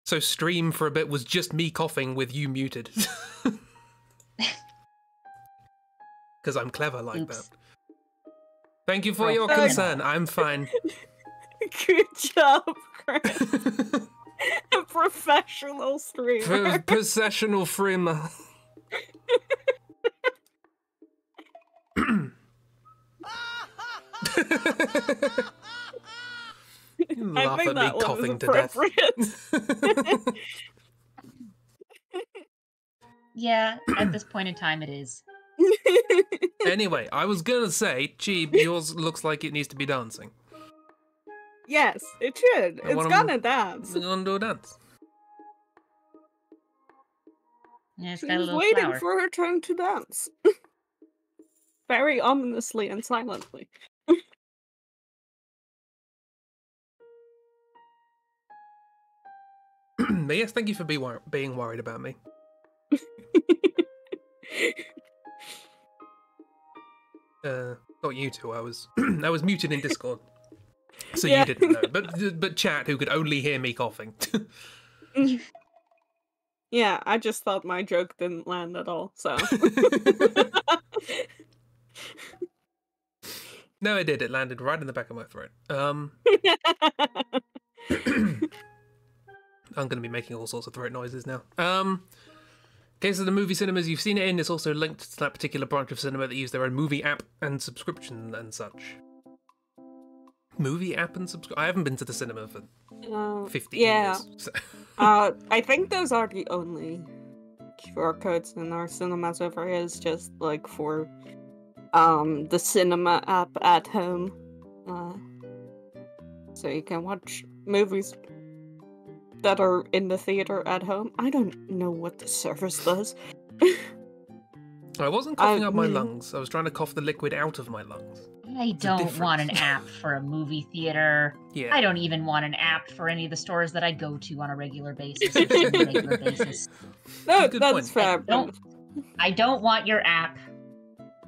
[SPEAKER 1] So stream for a bit was just me coughing with you muted. Because I'm clever like that. Thank you for your concern. I'm fine.
[SPEAKER 2] Good job, Chris. A professional streamer.
[SPEAKER 1] Professional streamer. You laugh at me coughing to death.
[SPEAKER 3] Yeah, at this point in time it is.
[SPEAKER 1] Anyway, I was gonna say, Chib, yours looks like it needs to be dancing.
[SPEAKER 2] Yes, it should. It's gonna dance.
[SPEAKER 1] It's gonna do a dance.
[SPEAKER 3] Yeah,
[SPEAKER 2] She's waiting for her turn to dance. Very ominously and silently.
[SPEAKER 1] But yes, thank you for being worried about me. Not you two. I was I was muted in Discord, so you didn't know. But chat, who could only hear me coughing.
[SPEAKER 2] Yeah, I just thought my joke didn't land at all. So.
[SPEAKER 1] No, it did. It landed right in the back of my throat. I'm going to be making all sorts of throat noises now. Okay, so the movie cinemas you've seen it in is also linked to that particular branch of cinema that use their own movie app and subscription and such. Movie app and subscription? I haven't been to the cinema for 15 years. So.
[SPEAKER 2] I think those are the only QR codes in our cinemas over here. Is just for the cinema app at home. So you can watch movies that are in the theater at home. I don't know what the service does.
[SPEAKER 1] I wasn't coughing up my lungs. I was trying to cough the liquid out of my lungs.
[SPEAKER 3] I don't want an app for a movie theater.
[SPEAKER 1] Yeah.
[SPEAKER 3] I don't even want an app for any of the stores that I go to on a regular basis. Or semi-regular basis.
[SPEAKER 2] No, that's fair.
[SPEAKER 3] I don't want your app.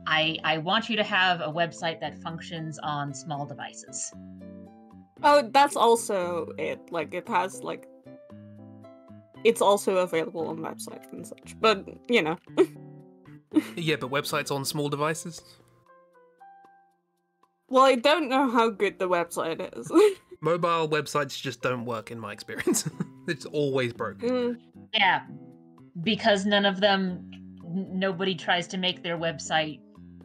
[SPEAKER 3] I want you to have a website that functions on small devices.
[SPEAKER 2] Oh, that's also it. It has it's also available on websites and such. But, you know.
[SPEAKER 1] Yeah, but websites on small devices?
[SPEAKER 2] Well, I don't know how good the website is.
[SPEAKER 1] Mobile websites just don't work in my experience. It's always broken.
[SPEAKER 3] Yeah, because nobody tries to make their website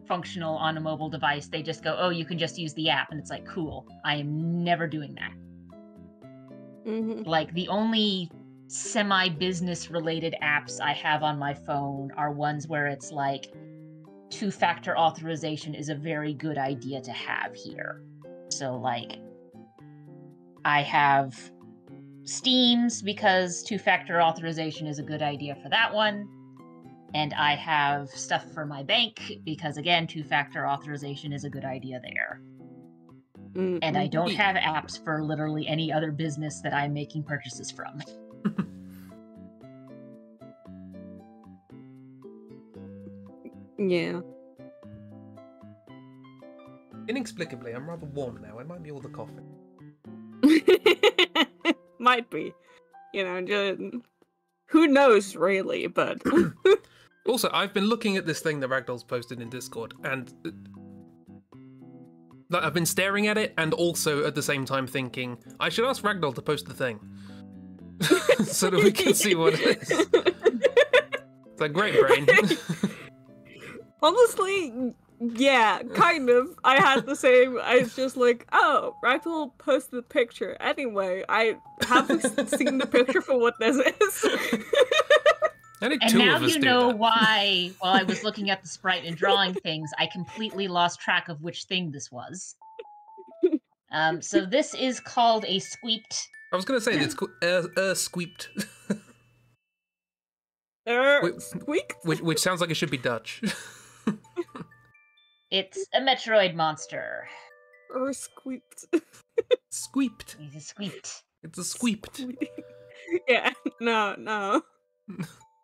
[SPEAKER 3] functional on a mobile device. They just go, oh, you can just use the app, and it's like, cool. I am never doing that. Like, the only semi-business related apps I have on my phone are ones where it's like, two-factor authorization is a very good idea to have here. So, like, I have Steam's because two-factor authorization is a good idea for that one. And I have stuff for my bank because, again, two-factor authorization is a good idea there. And I don't have apps for literally any other business that I'm making purchases from.
[SPEAKER 2] Yeah.
[SPEAKER 1] Inexplicably, I'm rather warm now. It might be all the coffee.
[SPEAKER 2] Might be. You know, just, who knows, really, but...
[SPEAKER 1] Also, I've been looking at this thing that Ragdoll's posted in Discord, and I've been staring at it, and also at the same time thinking, I should ask Ragdoll to post the thing. So that we can see what it is. It's like, great brain.
[SPEAKER 2] Honestly, yeah, kind of. I had the same. I was just like, oh, Ragdoll posted the picture. Anyway, I haven't seen the picture for what this is.
[SPEAKER 1] And
[SPEAKER 3] now you know why, while I was looking at the sprite and drawing things, I completely lost track of which thing this was. So this is called a squeeped.
[SPEAKER 1] I was going to say, it's called squeeped.
[SPEAKER 2] Squeaked?
[SPEAKER 1] Which sounds like it should be Dutch.
[SPEAKER 3] It's a Metroid monster.
[SPEAKER 2] Or squeaked.
[SPEAKER 1] Squeeped.
[SPEAKER 3] He's a squeeped.
[SPEAKER 1] It's a squeeped.
[SPEAKER 2] Yeah, no.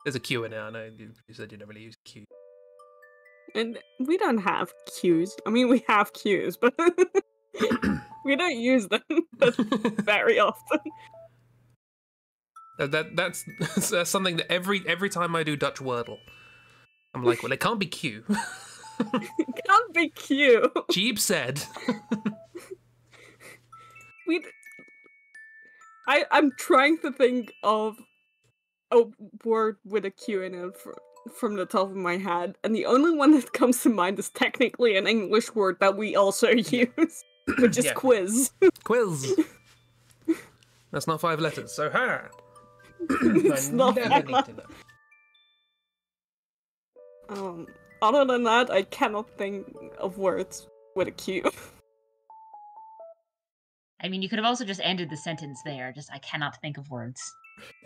[SPEAKER 1] There's a Q in it, I know. You said you don't really use Q.
[SPEAKER 2] And we don't have Qs. I mean, we have Qs, but we don't use them very often.
[SPEAKER 1] That's something that every time I do Dutch Wordle, I'm like, well, it can't be Q.
[SPEAKER 2] It can't be Q.
[SPEAKER 1] Jeeb said.
[SPEAKER 2] I'm trying to think of a word with a Q in it from the top of my head, and the only one that comes to mind is technically an English word that we also use, which is quiz.
[SPEAKER 1] Quiz. That's not 5 letters, so ha!
[SPEAKER 2] It's not other than that, I cannot think of words with a Q.
[SPEAKER 3] I mean, you could have also just ended the sentence there. Just, I cannot think of words.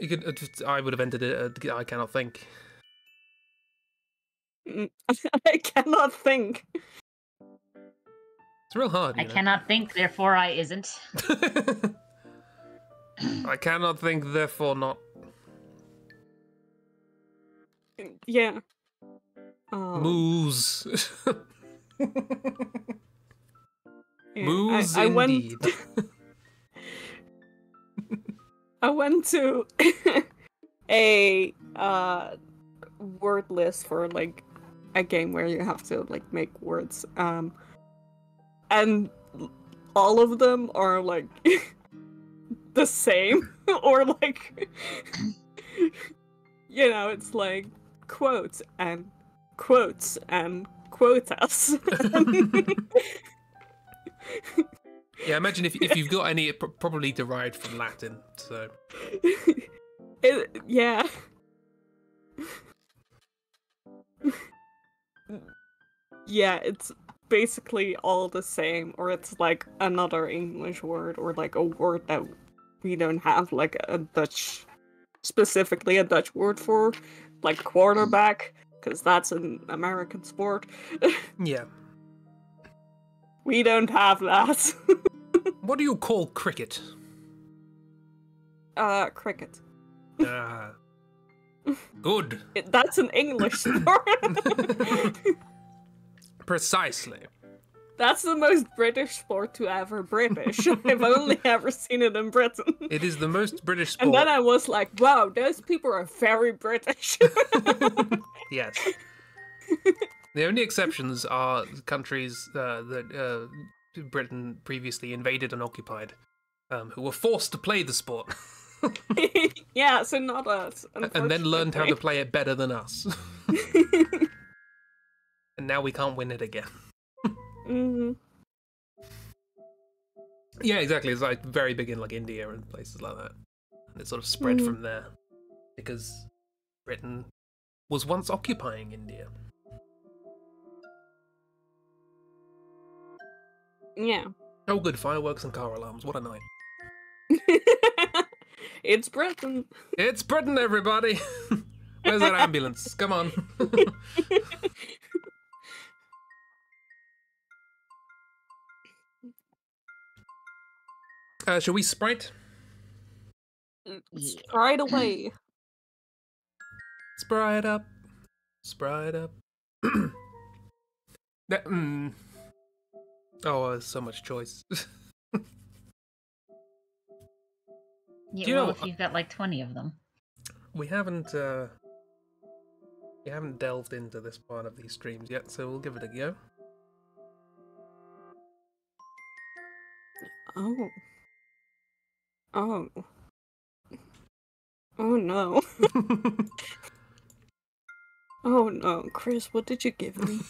[SPEAKER 1] You could. I would have ended it. I cannot think.
[SPEAKER 2] I cannot think.
[SPEAKER 1] It's real hard.
[SPEAKER 3] I cannot think, therefore I isn't.
[SPEAKER 1] I cannot think, therefore not.
[SPEAKER 2] Yeah.
[SPEAKER 1] Moose.
[SPEAKER 2] Yeah,
[SPEAKER 1] Moose indeed.
[SPEAKER 2] I went to a word list for like a game where you have to like make words, and all of them are like the same, or like you know, it's like quotes and quotes and quotas.
[SPEAKER 1] Yeah, imagine if you've got any, it probably derived from Latin, so...
[SPEAKER 2] Yeah. Yeah, it's basically all the same, or it's like another English word, or like a word that we don't have, like a Dutch, specifically a Dutch word for, like quarterback, because that's an American sport.
[SPEAKER 1] Yeah.
[SPEAKER 2] We don't have that.
[SPEAKER 1] What do you call cricket?
[SPEAKER 2] Cricket.
[SPEAKER 1] Ah. Good.
[SPEAKER 2] That's an English sport.
[SPEAKER 1] Precisely.
[SPEAKER 2] That's the most British sport to ever British. I've only ever seen it in Britain.
[SPEAKER 1] It is the most British sport.
[SPEAKER 2] And then I was like, wow, those people are very British.
[SPEAKER 1] Yes. The only exceptions are countries that Britain previously invaded and occupied, who were forced to play the sport.
[SPEAKER 2] Yeah, so not us.
[SPEAKER 1] And then learned how to play it better than us. And now we can't win it again.
[SPEAKER 2] Mm-hmm.
[SPEAKER 1] Yeah, exactly. It's like very big in like India and places like that. And it sort of spread from there. Because Britain was once occupying India.
[SPEAKER 2] Yeah.
[SPEAKER 1] Oh good, fireworks and car alarms. What a night.
[SPEAKER 2] It's Britain.
[SPEAKER 1] It's Britain, everybody! Where's that ambulance? Come on. Shall we Sprite?
[SPEAKER 2] Right away.
[SPEAKER 1] Sprite up. Sprite up. Oh, there's so much choice.
[SPEAKER 3] Yeah,
[SPEAKER 1] you
[SPEAKER 3] well,
[SPEAKER 1] know,
[SPEAKER 3] if you've got like 20 of them.
[SPEAKER 1] We haven't delved into this part of these streams yet, so we'll give it a go.
[SPEAKER 2] Oh. Oh. Oh no. Oh no, Chris, what did you give me?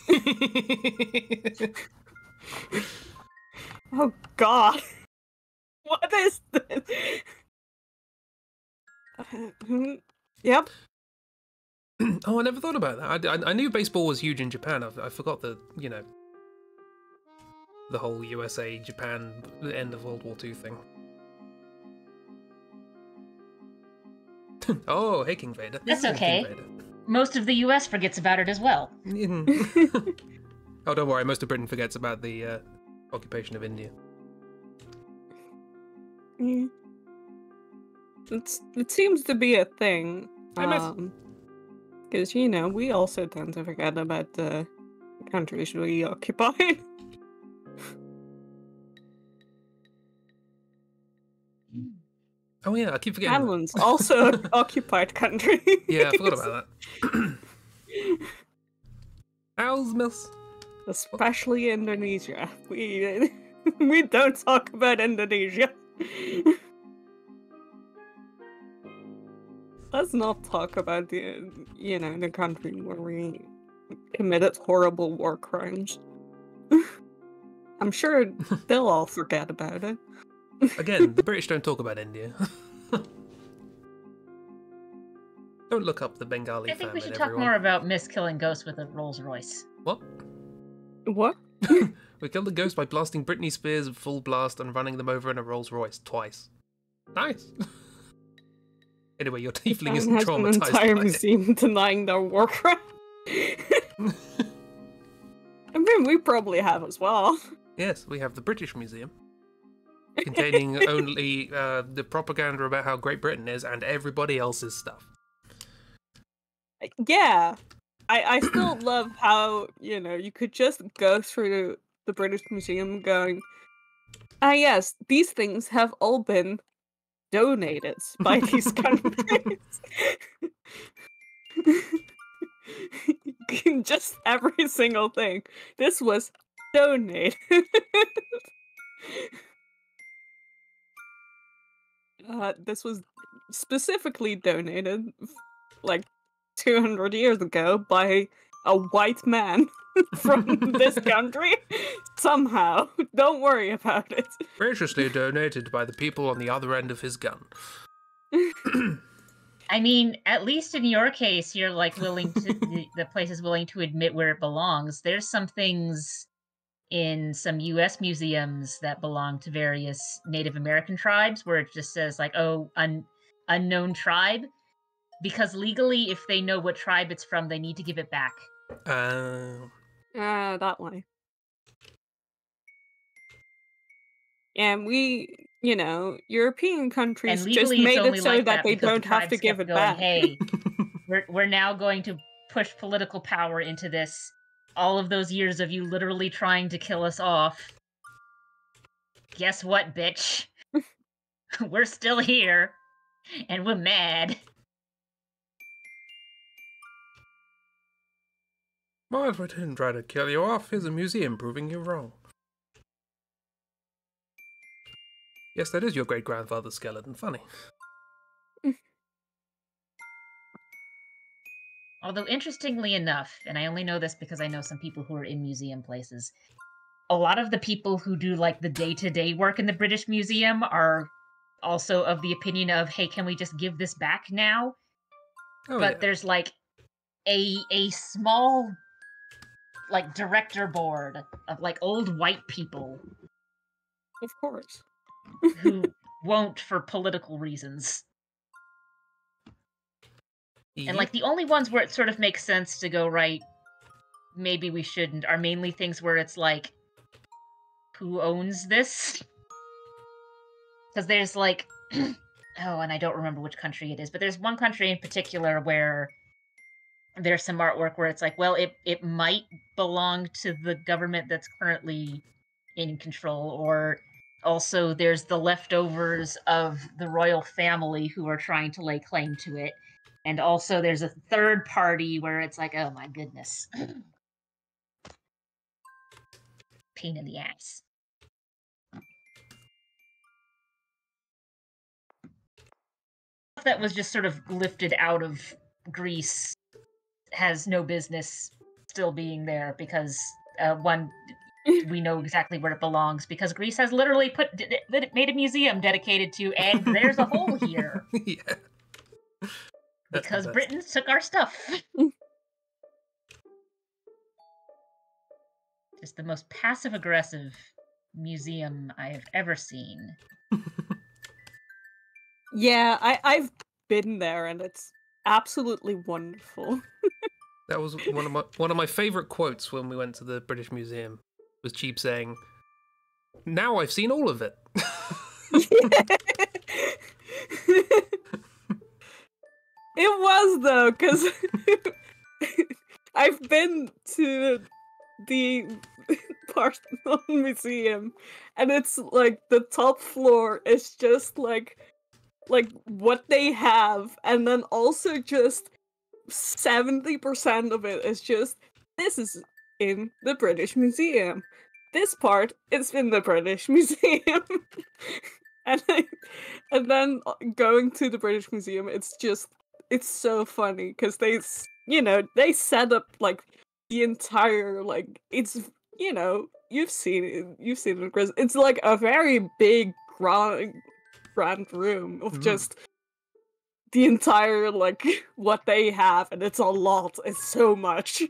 [SPEAKER 2] Oh god. What is this? Yep.
[SPEAKER 1] Oh, I never thought about that. I knew baseball was huge in Japan. I forgot that, you know, the whole USA, Japan, the end of World War II thing. Oh, hey, King Vader.
[SPEAKER 3] That's okay. Most of the US forgets about it as well.
[SPEAKER 1] Oh, don't worry. Most of Britain forgets about the occupation of India.
[SPEAKER 2] Yeah. It seems to be a thing. Because, you know, we also tend to forget about the countries we occupy.
[SPEAKER 1] Oh yeah, I keep forgetting.
[SPEAKER 2] Netherlands also an occupied country.
[SPEAKER 1] Yeah, I forgot about that. How's Miss?
[SPEAKER 2] Especially Indonesia. We don't talk about Indonesia. Let's not talk about the country where we committed horrible war crimes. I'm sure they'll all forget about it.
[SPEAKER 1] Again, the British don't talk about India. Don't look up the Bengali
[SPEAKER 3] I think we should
[SPEAKER 1] everyone.
[SPEAKER 3] talk more about Miss killing ghosts with a Rolls Royce.
[SPEAKER 1] What?
[SPEAKER 2] What?
[SPEAKER 1] We killed a ghost by blasting Britney Spears at full blast and running them over in a Rolls Royce twice. Nice. Anyway, your tiefling isn't traumatized.
[SPEAKER 2] An entire museum denying their war crime. I mean, we probably have as well.
[SPEAKER 1] Yes, we have the British Museum, containing only the propaganda about how Great Britain is and everybody else's stuff.
[SPEAKER 2] Yeah. I still love how, you could just go through the British Museum going, yes, these things have all been donated by these countries. Just every single thing. This was donated. This was specifically donated like 200 years ago by a white man from this country. Somehow. Don't worry about it.
[SPEAKER 1] Graciously donated by the people on the other end of his gun.
[SPEAKER 3] I mean, at least in your case, you're like willing to, the place is willing to admit where it belongs. There's some things in some US museums that belong to various Native American tribes where it just says like, oh, unknown tribe. Because legally, if they know what tribe it's from, they need to give it back.
[SPEAKER 2] That way. And we, European countries just made it so that they don't have to give it back.
[SPEAKER 3] Hey, we're now going to push political power into this all of those years of you literally trying to kill us off. Guess what, bitch? We're still here, and we're mad.
[SPEAKER 1] Well, if I didn't try to kill you off, here's a museum proving you wrong. Yes, that is your great-grandfather's skeleton. Funny.
[SPEAKER 3] Although, interestingly enough, and I only know this because I know some people who are in museum places, a lot of the people who do, like, the day-to-day work in the British Museum are also of the opinion of, hey, can we just give this back now?
[SPEAKER 1] Oh,
[SPEAKER 3] But
[SPEAKER 1] yeah.
[SPEAKER 3] there's, like, a small, like, director board of, like, old white people
[SPEAKER 2] Of course.
[SPEAKER 3] who won't for political reasons. And, like, the only ones where it sort of makes sense to go, right, maybe we shouldn't, are mainly things where it's like, who owns this? Because there's, like, oh, and I don't remember which country it is, but there's one country in particular where there's some artwork where it's like, well, it might belong to the government that's currently in control, or also there's the leftovers of the royal family who are trying to lay claim to it. And also there's a third party where it's like, oh my goodness. Pain in the ass. That was just sort of lifted out of Greece has no business still being there because one, we know exactly where it belongs because Greece has literally made a museum dedicated to, and there's a hole here.
[SPEAKER 1] Yeah.
[SPEAKER 3] Because Britain took our stuff. Just the most passive-aggressive museum I have ever seen.
[SPEAKER 2] Yeah, I've been there, and it's absolutely wonderful.
[SPEAKER 1] That was one of my favorite quotes when we went to the British Museum. Was Cheap saying, "Now I've seen all of it."
[SPEAKER 2] It was though, because I've been to the Parthenon Museum, and it's like the top floor is just like what they have, and then also just 70% of it is just this is in the British Museum. This part is in the British Museum. and then going to the British Museum, it's so funny because they set up like the entire like it's you've seen it, Chris. It's like a very big grand room of just the entire like what they have, and it's a lot. It's so much.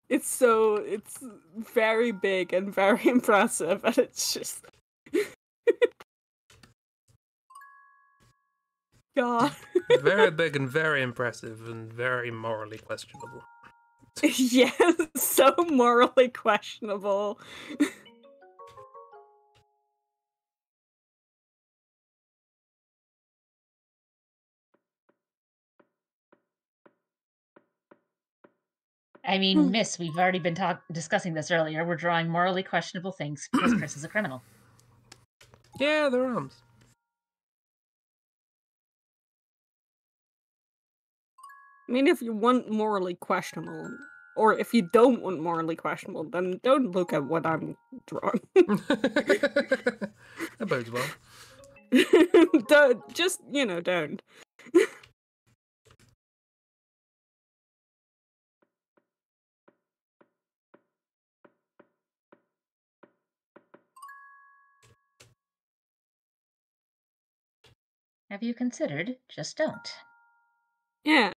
[SPEAKER 2] It's very big and very impressive, and it's just God.
[SPEAKER 1] Very big and very impressive and very morally questionable.
[SPEAKER 2] Yes, so morally questionable.
[SPEAKER 3] I mean, miss, we've already been discussing this earlier. We're drawing morally questionable things because Chris is a criminal.
[SPEAKER 1] Yeah, they're arms.
[SPEAKER 2] I mean, if you want morally questionable, or if you don't want morally questionable, then don't look at what I'm drawing.
[SPEAKER 1] That bodes well.
[SPEAKER 2] Don't.
[SPEAKER 3] Have you considered just don't?
[SPEAKER 2] Yeah.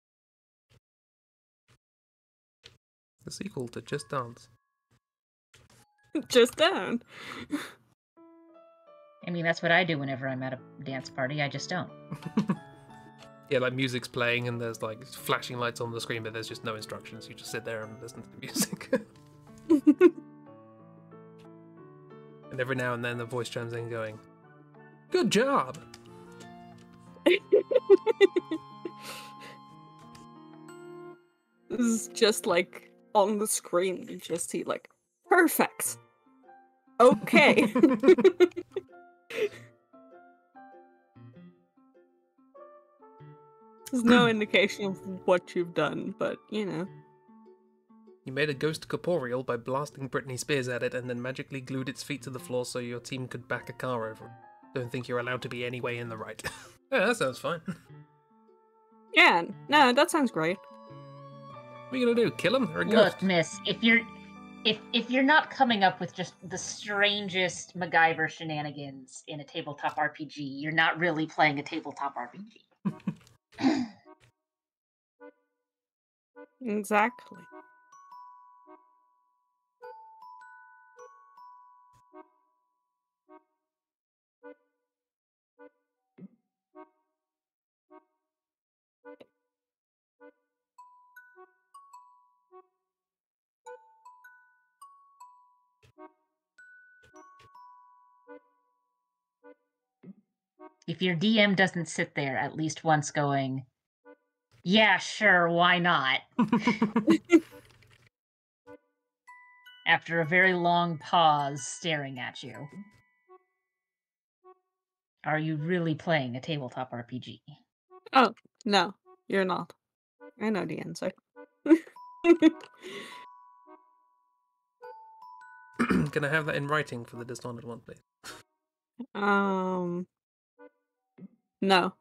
[SPEAKER 1] The sequel to Just Dance.
[SPEAKER 2] Just don't.
[SPEAKER 3] I mean, that's what I do whenever I'm at a dance party. I just don't.
[SPEAKER 1] Yeah, like music's playing and there's like flashing lights on the screen, but there's just no instructions. You just sit there and listen to the music. And every now and then the voice chimes in going, "Good job!"
[SPEAKER 2] is just like on the screen. You just see like, perfect. Okay. There's no indication of what you've done, but you know.
[SPEAKER 1] You made a ghost corporeal by blasting Britney Spears at it and then magically glued its feet to the floor so your team could back a car over it. Don't think you're allowed to be any way in the right. Yeah, that sounds fine.
[SPEAKER 2] Yeah, no, that sounds great.
[SPEAKER 1] What are you gonna do? Kill him or a ghost?
[SPEAKER 3] Look, miss, if you're not coming up with just the strangest MacGyver shenanigans in a tabletop RPG, you're not really playing a tabletop RPG.
[SPEAKER 2] Exactly.
[SPEAKER 3] If your DM doesn't sit there at least once going, yeah, sure, why not? After a very long pause staring at you. Are you really playing a tabletop RPG?
[SPEAKER 2] Oh, no, you're not. I know the answer.
[SPEAKER 1] Can I have that in writing for the Dishonored one, please?
[SPEAKER 2] No.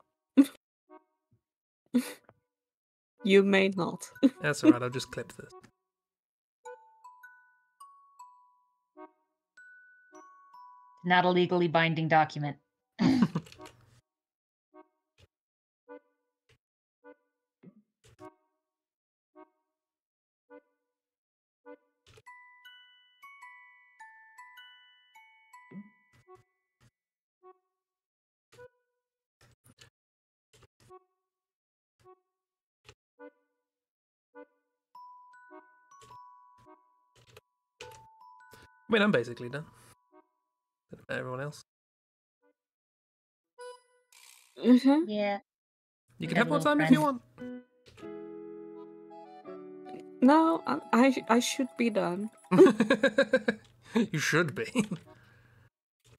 [SPEAKER 2] You may not.
[SPEAKER 1] That's alright, I'll just clip this.
[SPEAKER 3] Not a legally binding document.
[SPEAKER 1] I mean, I'm basically done. Everyone else?
[SPEAKER 3] Yeah.
[SPEAKER 1] You can have more time if you want.
[SPEAKER 2] No, I should be done.
[SPEAKER 1] You should be.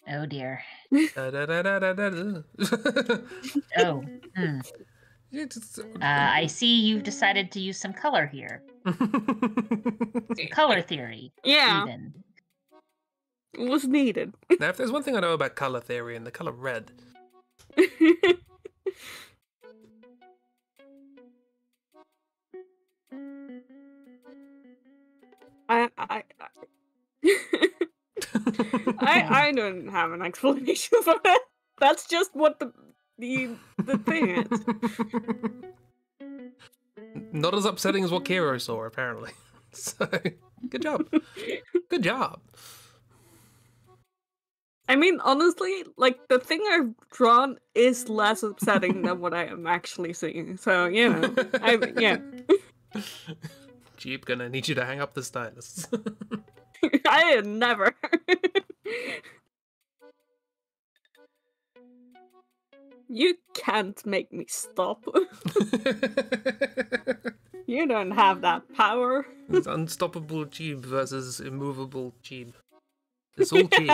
[SPEAKER 3] Oh dear.
[SPEAKER 1] Da-da-da-da-da-da.
[SPEAKER 3] Oh. I see you've decided to use some color here. Some color theory.
[SPEAKER 2] Yeah.
[SPEAKER 3] Even.
[SPEAKER 2] It was needed.
[SPEAKER 1] Now, if there's one thing I know about color theory and the color red,
[SPEAKER 2] I don't have an explanation for that. That's just what the thing is.
[SPEAKER 1] Not as upsetting as what Kiro saw, apparently. So, good job. Good job.
[SPEAKER 2] I mean, honestly, like, the thing I've drawn is less upsetting than what I am actually seeing. So, you know, yeah.
[SPEAKER 1] Jeep, gonna need you to hang up the stylus.
[SPEAKER 2] I never. You can't make me stop. You don't have that power.
[SPEAKER 1] It's unstoppable Jeep versus immovable Jeep. It's all cheap.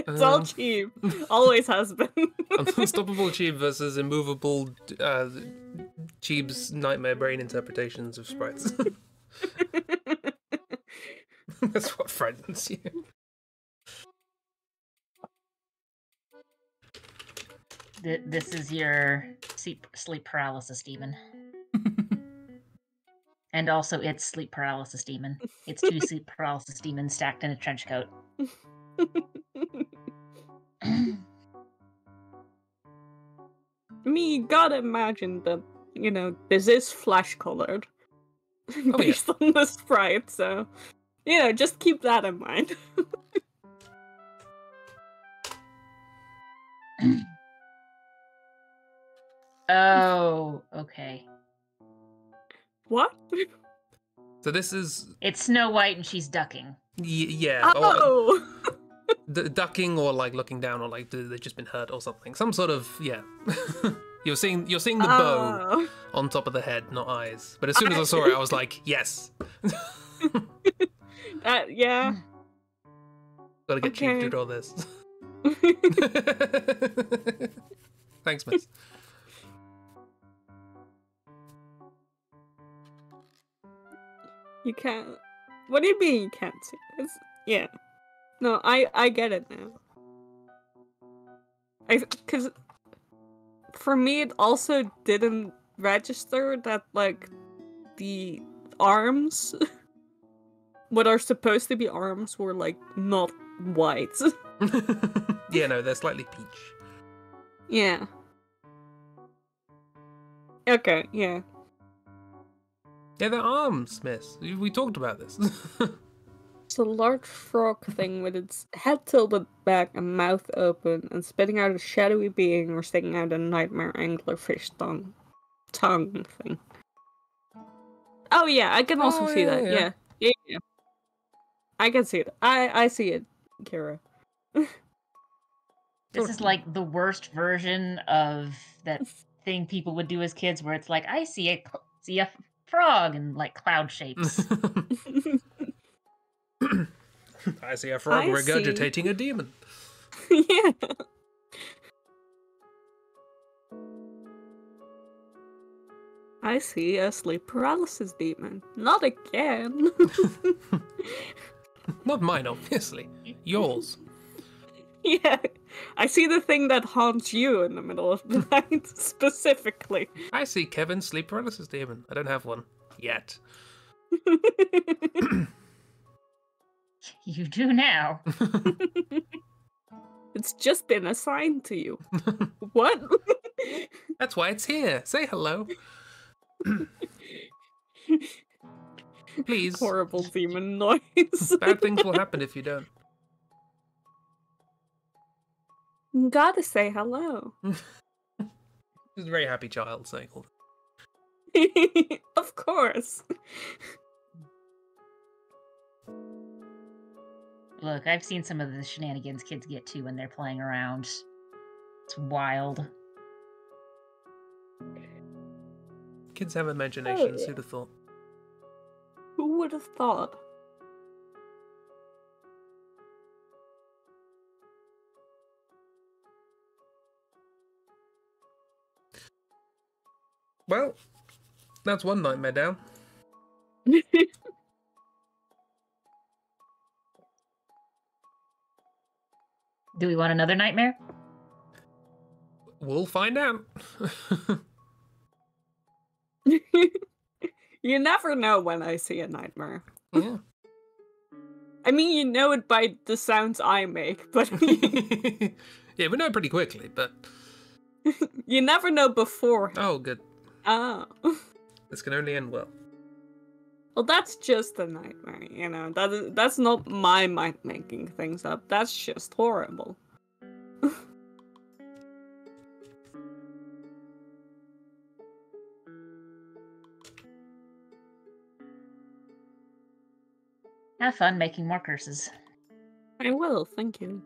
[SPEAKER 2] It's all cheap. Always has been.
[SPEAKER 1] Unstoppable Cheap versus immovable Cheap's nightmare brain interpretations of sprites. That's what frightens you.
[SPEAKER 3] This is your sleep paralysis demon. And also it's sleep paralysis demon. It's two sleep paralysis demons stacked in a trench coat.
[SPEAKER 2] I mean, you gotta imagine that, you know, this is flesh colored based on the sprite, so, you know, just keep that in mind.
[SPEAKER 3] Oh, okay.
[SPEAKER 2] What?
[SPEAKER 1] So this is...
[SPEAKER 3] It's Snow White and she's ducking.
[SPEAKER 1] Yeah.
[SPEAKER 2] Oh!
[SPEAKER 1] Ducking or like looking down or like they've just been hurt or something. Some sort of, yeah. You're seeing the bow
[SPEAKER 2] Oh.
[SPEAKER 1] on top of the head, not eyes. But as soon as I saw it, I was like, yes.
[SPEAKER 2] Yeah.
[SPEAKER 1] Gotta get cheap to
[SPEAKER 2] Okay.
[SPEAKER 1] draw this. Thanks, miss.
[SPEAKER 2] You can't. What do you mean you can't see? Yeah. No, I get it now. Because for me, it also didn't register that like the arms, what are supposed to be arms, were like not white.
[SPEAKER 1] Yeah, no, they're slightly peach.
[SPEAKER 2] Yeah. Okay. Yeah.
[SPEAKER 1] Yeah, they're arms, miss. We talked about this.
[SPEAKER 2] It's a large frog thing with its head tilted back and mouth open and spitting out a shadowy being or sticking out a nightmare anglerfish tongue thing. Oh yeah, I can also see that.
[SPEAKER 1] Yeah.
[SPEAKER 2] Yeah. I can see it. I see it, Kira.
[SPEAKER 3] This is like the worst version of that thing people would do as kids, where it's like, I see a frog in like cloud shapes.
[SPEAKER 1] I see a frog regurgitating a demon.
[SPEAKER 2] Yeah. I see a sleep paralysis demon. Not again.
[SPEAKER 1] Not mine, obviously. Yours.
[SPEAKER 2] Yeah. I see the thing that haunts you in the middle of the night, specifically.
[SPEAKER 1] I see Kevin's sleep paralysis demon. I don't have one. Yet.
[SPEAKER 3] You do now.
[SPEAKER 2] It's just been assigned to you. What?
[SPEAKER 1] That's why it's here. Say hello. Please.
[SPEAKER 2] Horrible demon noise.
[SPEAKER 1] Bad things will happen if you don't.
[SPEAKER 2] You gotta say hello.
[SPEAKER 1] He's a very happy child saying all
[SPEAKER 2] Of course.
[SPEAKER 3] Look, I've seen some of the shenanigans kids get to when they're playing around. It's wild.
[SPEAKER 1] Kids have imaginations.
[SPEAKER 2] Oh, yeah.
[SPEAKER 1] Who'd have thought?
[SPEAKER 2] Who would have thought?
[SPEAKER 1] Well, that's one nightmare down.
[SPEAKER 3] Do we want another nightmare?
[SPEAKER 1] We'll find out.
[SPEAKER 2] You never know when I see a nightmare.
[SPEAKER 1] Yeah.
[SPEAKER 2] I mean, you know it by the sounds I make, but
[SPEAKER 1] Yeah, we know pretty quickly, but...
[SPEAKER 2] you never know before.
[SPEAKER 1] Oh, good.
[SPEAKER 2] Oh.
[SPEAKER 1] This can only end well.
[SPEAKER 2] Well, that's just a nightmare, you know. That's not my mind making things up. That's just horrible.
[SPEAKER 3] Have fun making more curses.
[SPEAKER 2] I will, thank you.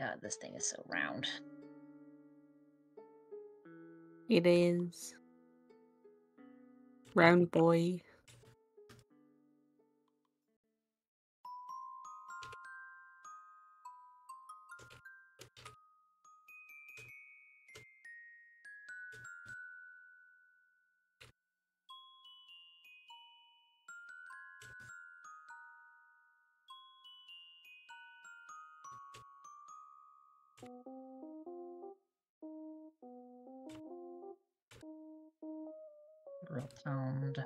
[SPEAKER 3] God, this thing is so round.
[SPEAKER 2] It is. Round boy.
[SPEAKER 3] Rotund.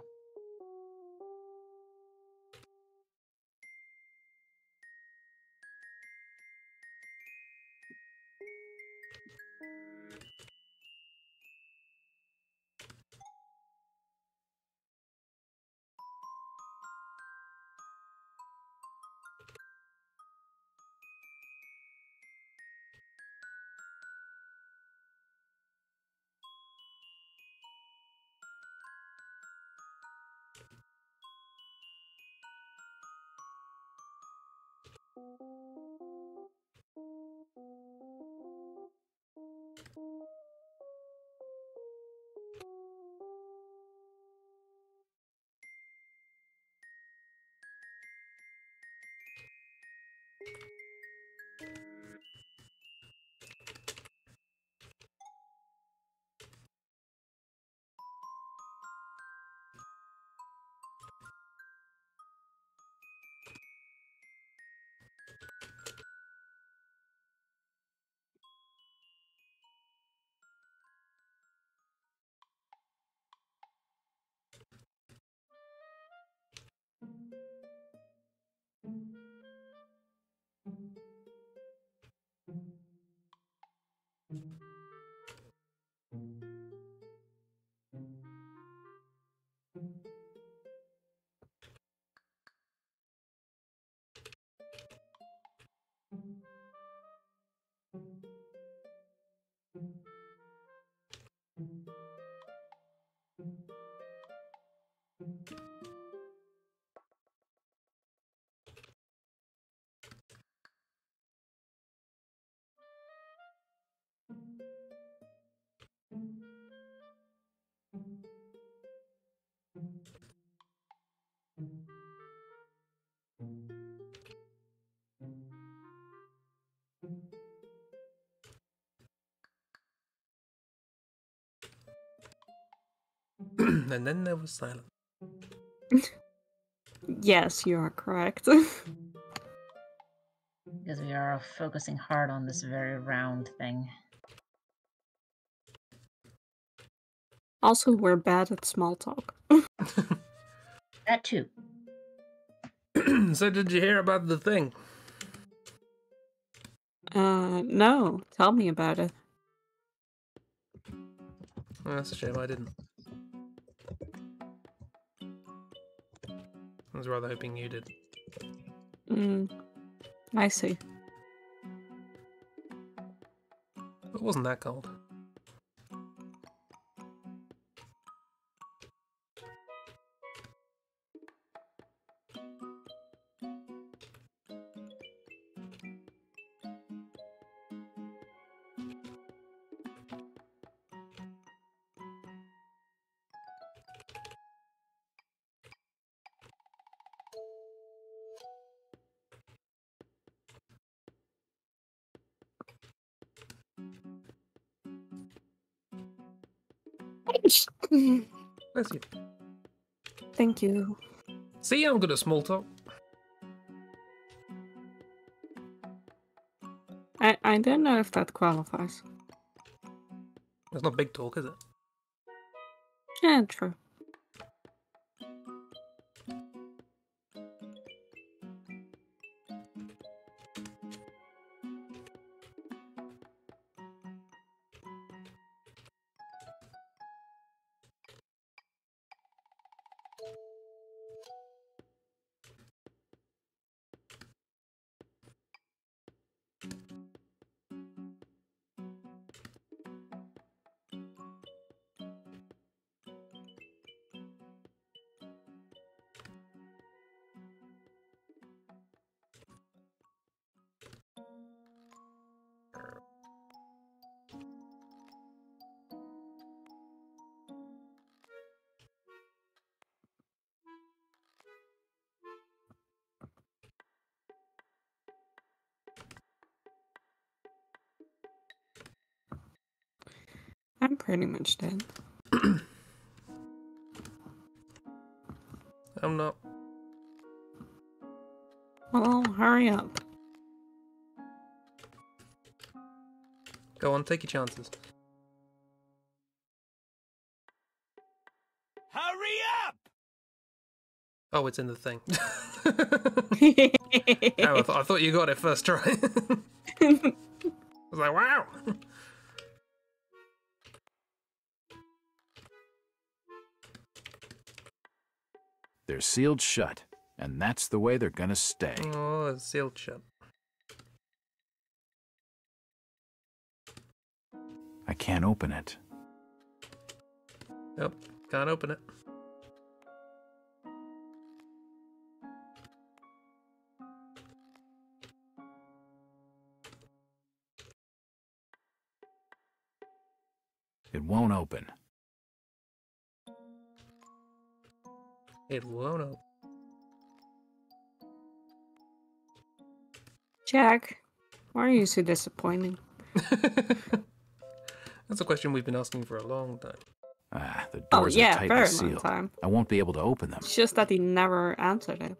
[SPEAKER 1] And then there was silence.
[SPEAKER 2] Yes, you are correct.
[SPEAKER 3] Because we are focusing hard on this very round thing.
[SPEAKER 2] Also, we're bad at small talk.
[SPEAKER 3] That too.
[SPEAKER 1] So did you hear about the thing?
[SPEAKER 2] No. Tell me about it.
[SPEAKER 1] Oh, that's a shame I didn't. I was rather hoping you did.
[SPEAKER 2] I see.
[SPEAKER 1] It wasn't that cold. Bless you.
[SPEAKER 2] Thank you.
[SPEAKER 1] See, I'm good at small talk.
[SPEAKER 2] I don't know if that qualifies.
[SPEAKER 1] It's not big talk, is it?
[SPEAKER 2] Yeah, true. pretty much dead.
[SPEAKER 1] I'm not.
[SPEAKER 2] Well, hurry up.
[SPEAKER 1] Go on, take your chances.
[SPEAKER 4] Hurry up!
[SPEAKER 1] Oh, it's in the thing. Oh, I thought you got it first try. I was like, wow.
[SPEAKER 4] They're sealed shut, and that's the way they're gonna stay.
[SPEAKER 1] Oh, it's sealed shut.
[SPEAKER 4] I can't open it.
[SPEAKER 1] Nope, can't open it.
[SPEAKER 4] It won't open.
[SPEAKER 1] It won't open.
[SPEAKER 2] Jack, why are you so disappointing?
[SPEAKER 1] That's a question we've been asking for a long time.
[SPEAKER 4] Ah, the
[SPEAKER 2] Oh
[SPEAKER 4] doors
[SPEAKER 2] yeah,
[SPEAKER 4] are tightly
[SPEAKER 2] very long
[SPEAKER 4] sealed.
[SPEAKER 2] time.
[SPEAKER 4] I won't be able to open them.
[SPEAKER 2] It's just that he never answered it.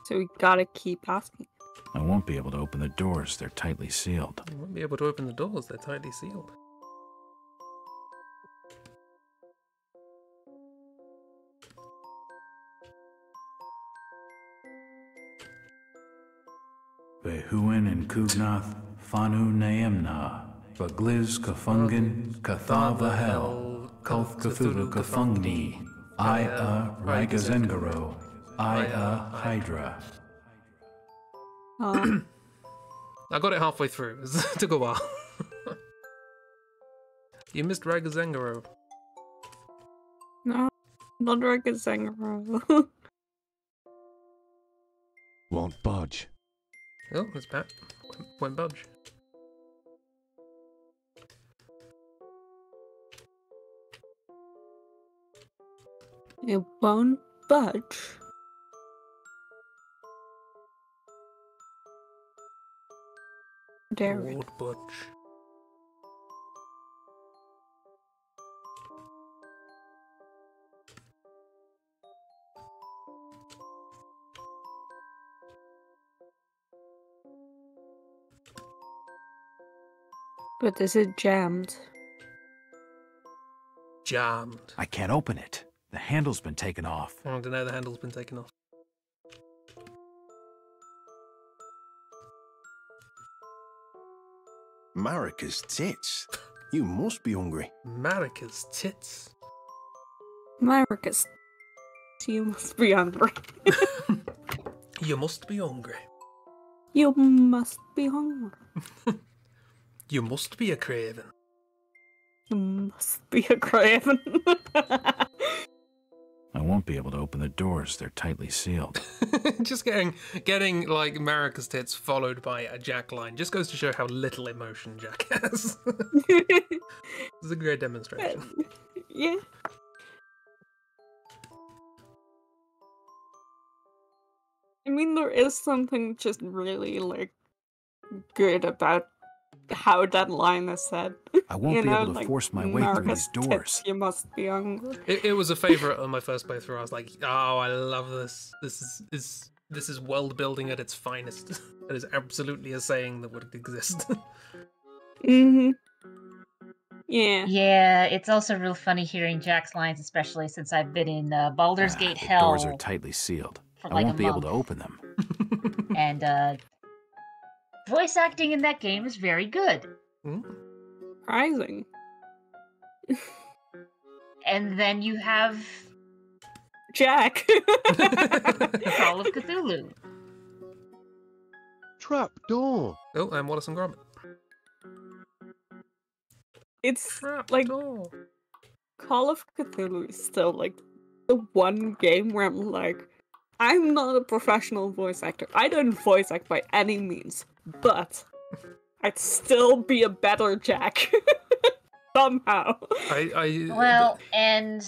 [SPEAKER 2] So we gotta keep asking.
[SPEAKER 4] I won't be able to open the doors. They're tightly sealed.
[SPEAKER 1] You won't be able to open the doors, they're tightly sealed.
[SPEAKER 4] Behuin and Kugnath, Fanu Naemna, Bagliz Kafungin, Kathavahel, Koth Cthulhu Kafungni, Aya Ragazengaro, Aya Hydra.
[SPEAKER 1] I got it halfway through. It took a while. You missed Ragazengaro.
[SPEAKER 2] No, not Ragazengaro.
[SPEAKER 5] Won't budge.
[SPEAKER 1] Oh, it's back. Won't budge.
[SPEAKER 2] It won't budge. Dare it.
[SPEAKER 1] Won't budge.
[SPEAKER 2] But is it jammed?
[SPEAKER 1] Jammed.
[SPEAKER 4] I can't open it. The handle's been taken off.
[SPEAKER 1] I don't know, the handle's been taken off.
[SPEAKER 5] Marika's tits. You must be hungry.
[SPEAKER 1] Marika's tits.
[SPEAKER 2] Marcus, you must be hungry.
[SPEAKER 1] You must be hungry.
[SPEAKER 2] You must be hungry.
[SPEAKER 1] You must be a craven.
[SPEAKER 2] You must be a craven.
[SPEAKER 4] I won't be able to open the doors. They're tightly sealed.
[SPEAKER 1] Just getting like Marika's tits followed by a Jack line just goes to show how little emotion Jack has. It's a great demonstration.
[SPEAKER 2] Yeah. I mean, there is something just really, like, good about how that line is said.
[SPEAKER 4] I won't
[SPEAKER 2] You
[SPEAKER 4] be
[SPEAKER 2] know,
[SPEAKER 4] able to
[SPEAKER 2] like,
[SPEAKER 4] force my way through
[SPEAKER 2] Marcus
[SPEAKER 4] these doors.
[SPEAKER 2] tits, you must be hungry.
[SPEAKER 1] It was a favorite on my first playthrough. I was like, oh, I love this. This is world building at its finest. That is absolutely a saying that would exist.
[SPEAKER 2] Mm-hmm. Yeah.
[SPEAKER 3] Yeah, it's also real funny hearing Jack's lines, especially since I've been in Baldur's Gate
[SPEAKER 4] The
[SPEAKER 3] Hell
[SPEAKER 4] doors are tightly sealed.
[SPEAKER 3] for
[SPEAKER 4] I
[SPEAKER 3] like
[SPEAKER 4] won't
[SPEAKER 3] a
[SPEAKER 4] be able to
[SPEAKER 3] month.
[SPEAKER 4] open them.
[SPEAKER 3] And voice acting in that game is very good.
[SPEAKER 2] Surprising.
[SPEAKER 3] And then you have
[SPEAKER 2] Jack.
[SPEAKER 3] Call of Cthulhu.
[SPEAKER 5] Trap door.
[SPEAKER 1] Oh, I'm Wallace and Gromit.
[SPEAKER 2] It's
[SPEAKER 1] Trap
[SPEAKER 2] like
[SPEAKER 1] door.
[SPEAKER 2] Call of Cthulhu is still like the one game where I'm like, I'm not a professional voice actor. I don't voice act by any means, but I'd still be a better Jack. Somehow.
[SPEAKER 1] I
[SPEAKER 3] Well, and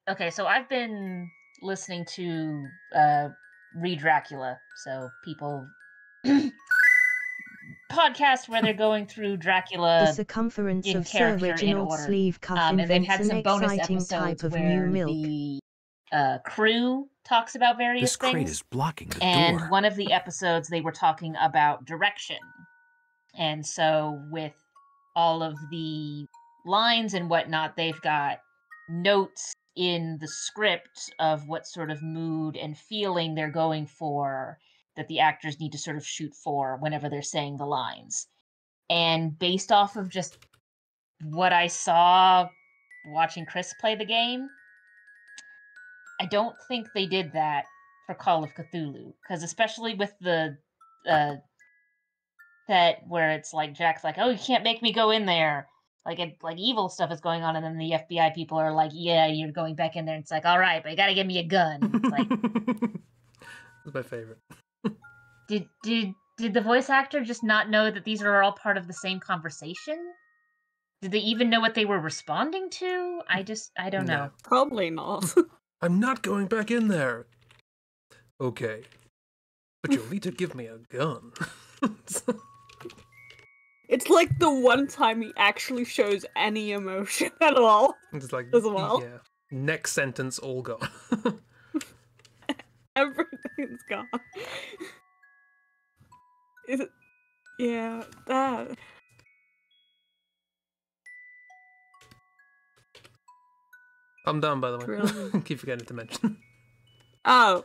[SPEAKER 3] okay, so I've been listening to Read Dracula, so people podcast where they're going through
[SPEAKER 6] The
[SPEAKER 3] Dracula
[SPEAKER 6] circumference
[SPEAKER 3] in
[SPEAKER 6] of Sir
[SPEAKER 3] character in
[SPEAKER 6] Reginald's
[SPEAKER 3] order.
[SPEAKER 6] sleeve cuff
[SPEAKER 3] And they've
[SPEAKER 6] invents
[SPEAKER 3] had
[SPEAKER 6] an
[SPEAKER 3] some bonus
[SPEAKER 6] exciting
[SPEAKER 3] episodes
[SPEAKER 6] type of new
[SPEAKER 3] where
[SPEAKER 6] milk.
[SPEAKER 3] the crew talks about various
[SPEAKER 4] This crate
[SPEAKER 3] things.
[SPEAKER 4] is blocking the
[SPEAKER 3] And
[SPEAKER 4] door.
[SPEAKER 3] one of the episodes they were talking about direction. And so with all of the lines and whatnot, they've got notes in the script of what sort of mood and feeling they're going for that the actors need to sort of shoot for whenever they're saying the lines. And based off of just what I saw watching Chris play the game, I don't think they did that for Call of Cthulhu, because especially with the set where it's like Jack's like, "Oh, you can't make me go in there," like evil stuff is going on, and then the FBI people are like, "Yeah, you're going back in there." And it's like, "All right, but you gotta give me a gun." It's like,
[SPEAKER 1] That's my favorite.
[SPEAKER 3] did the voice actor just not know that these are all part of the same conversation? Did they even know what they were responding to? I don't know.
[SPEAKER 1] No.
[SPEAKER 2] Probably not.
[SPEAKER 1] I'm not going back in there. Okay. But you'll need to give me a gun.
[SPEAKER 2] It's like the one time he actually shows any emotion at all.
[SPEAKER 1] It's like,
[SPEAKER 2] As well.
[SPEAKER 1] yeah. Next sentence, all gone.
[SPEAKER 2] Everything's gone. Is it? Yeah, that.
[SPEAKER 1] I'm done, by the way.
[SPEAKER 2] Brilliant.
[SPEAKER 1] Keep forgetting to mention.
[SPEAKER 2] Oh,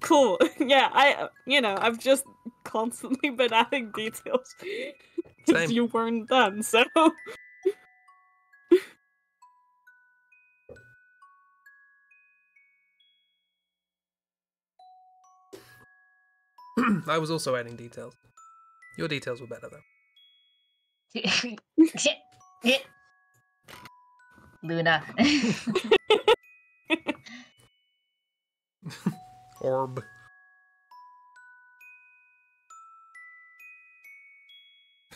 [SPEAKER 2] cool. Yeah, I've just constantly been adding details because
[SPEAKER 1] Same.
[SPEAKER 2] you weren't done, so.
[SPEAKER 1] I was also adding details. Your details were better, though.
[SPEAKER 3] Luna.
[SPEAKER 1] Orb.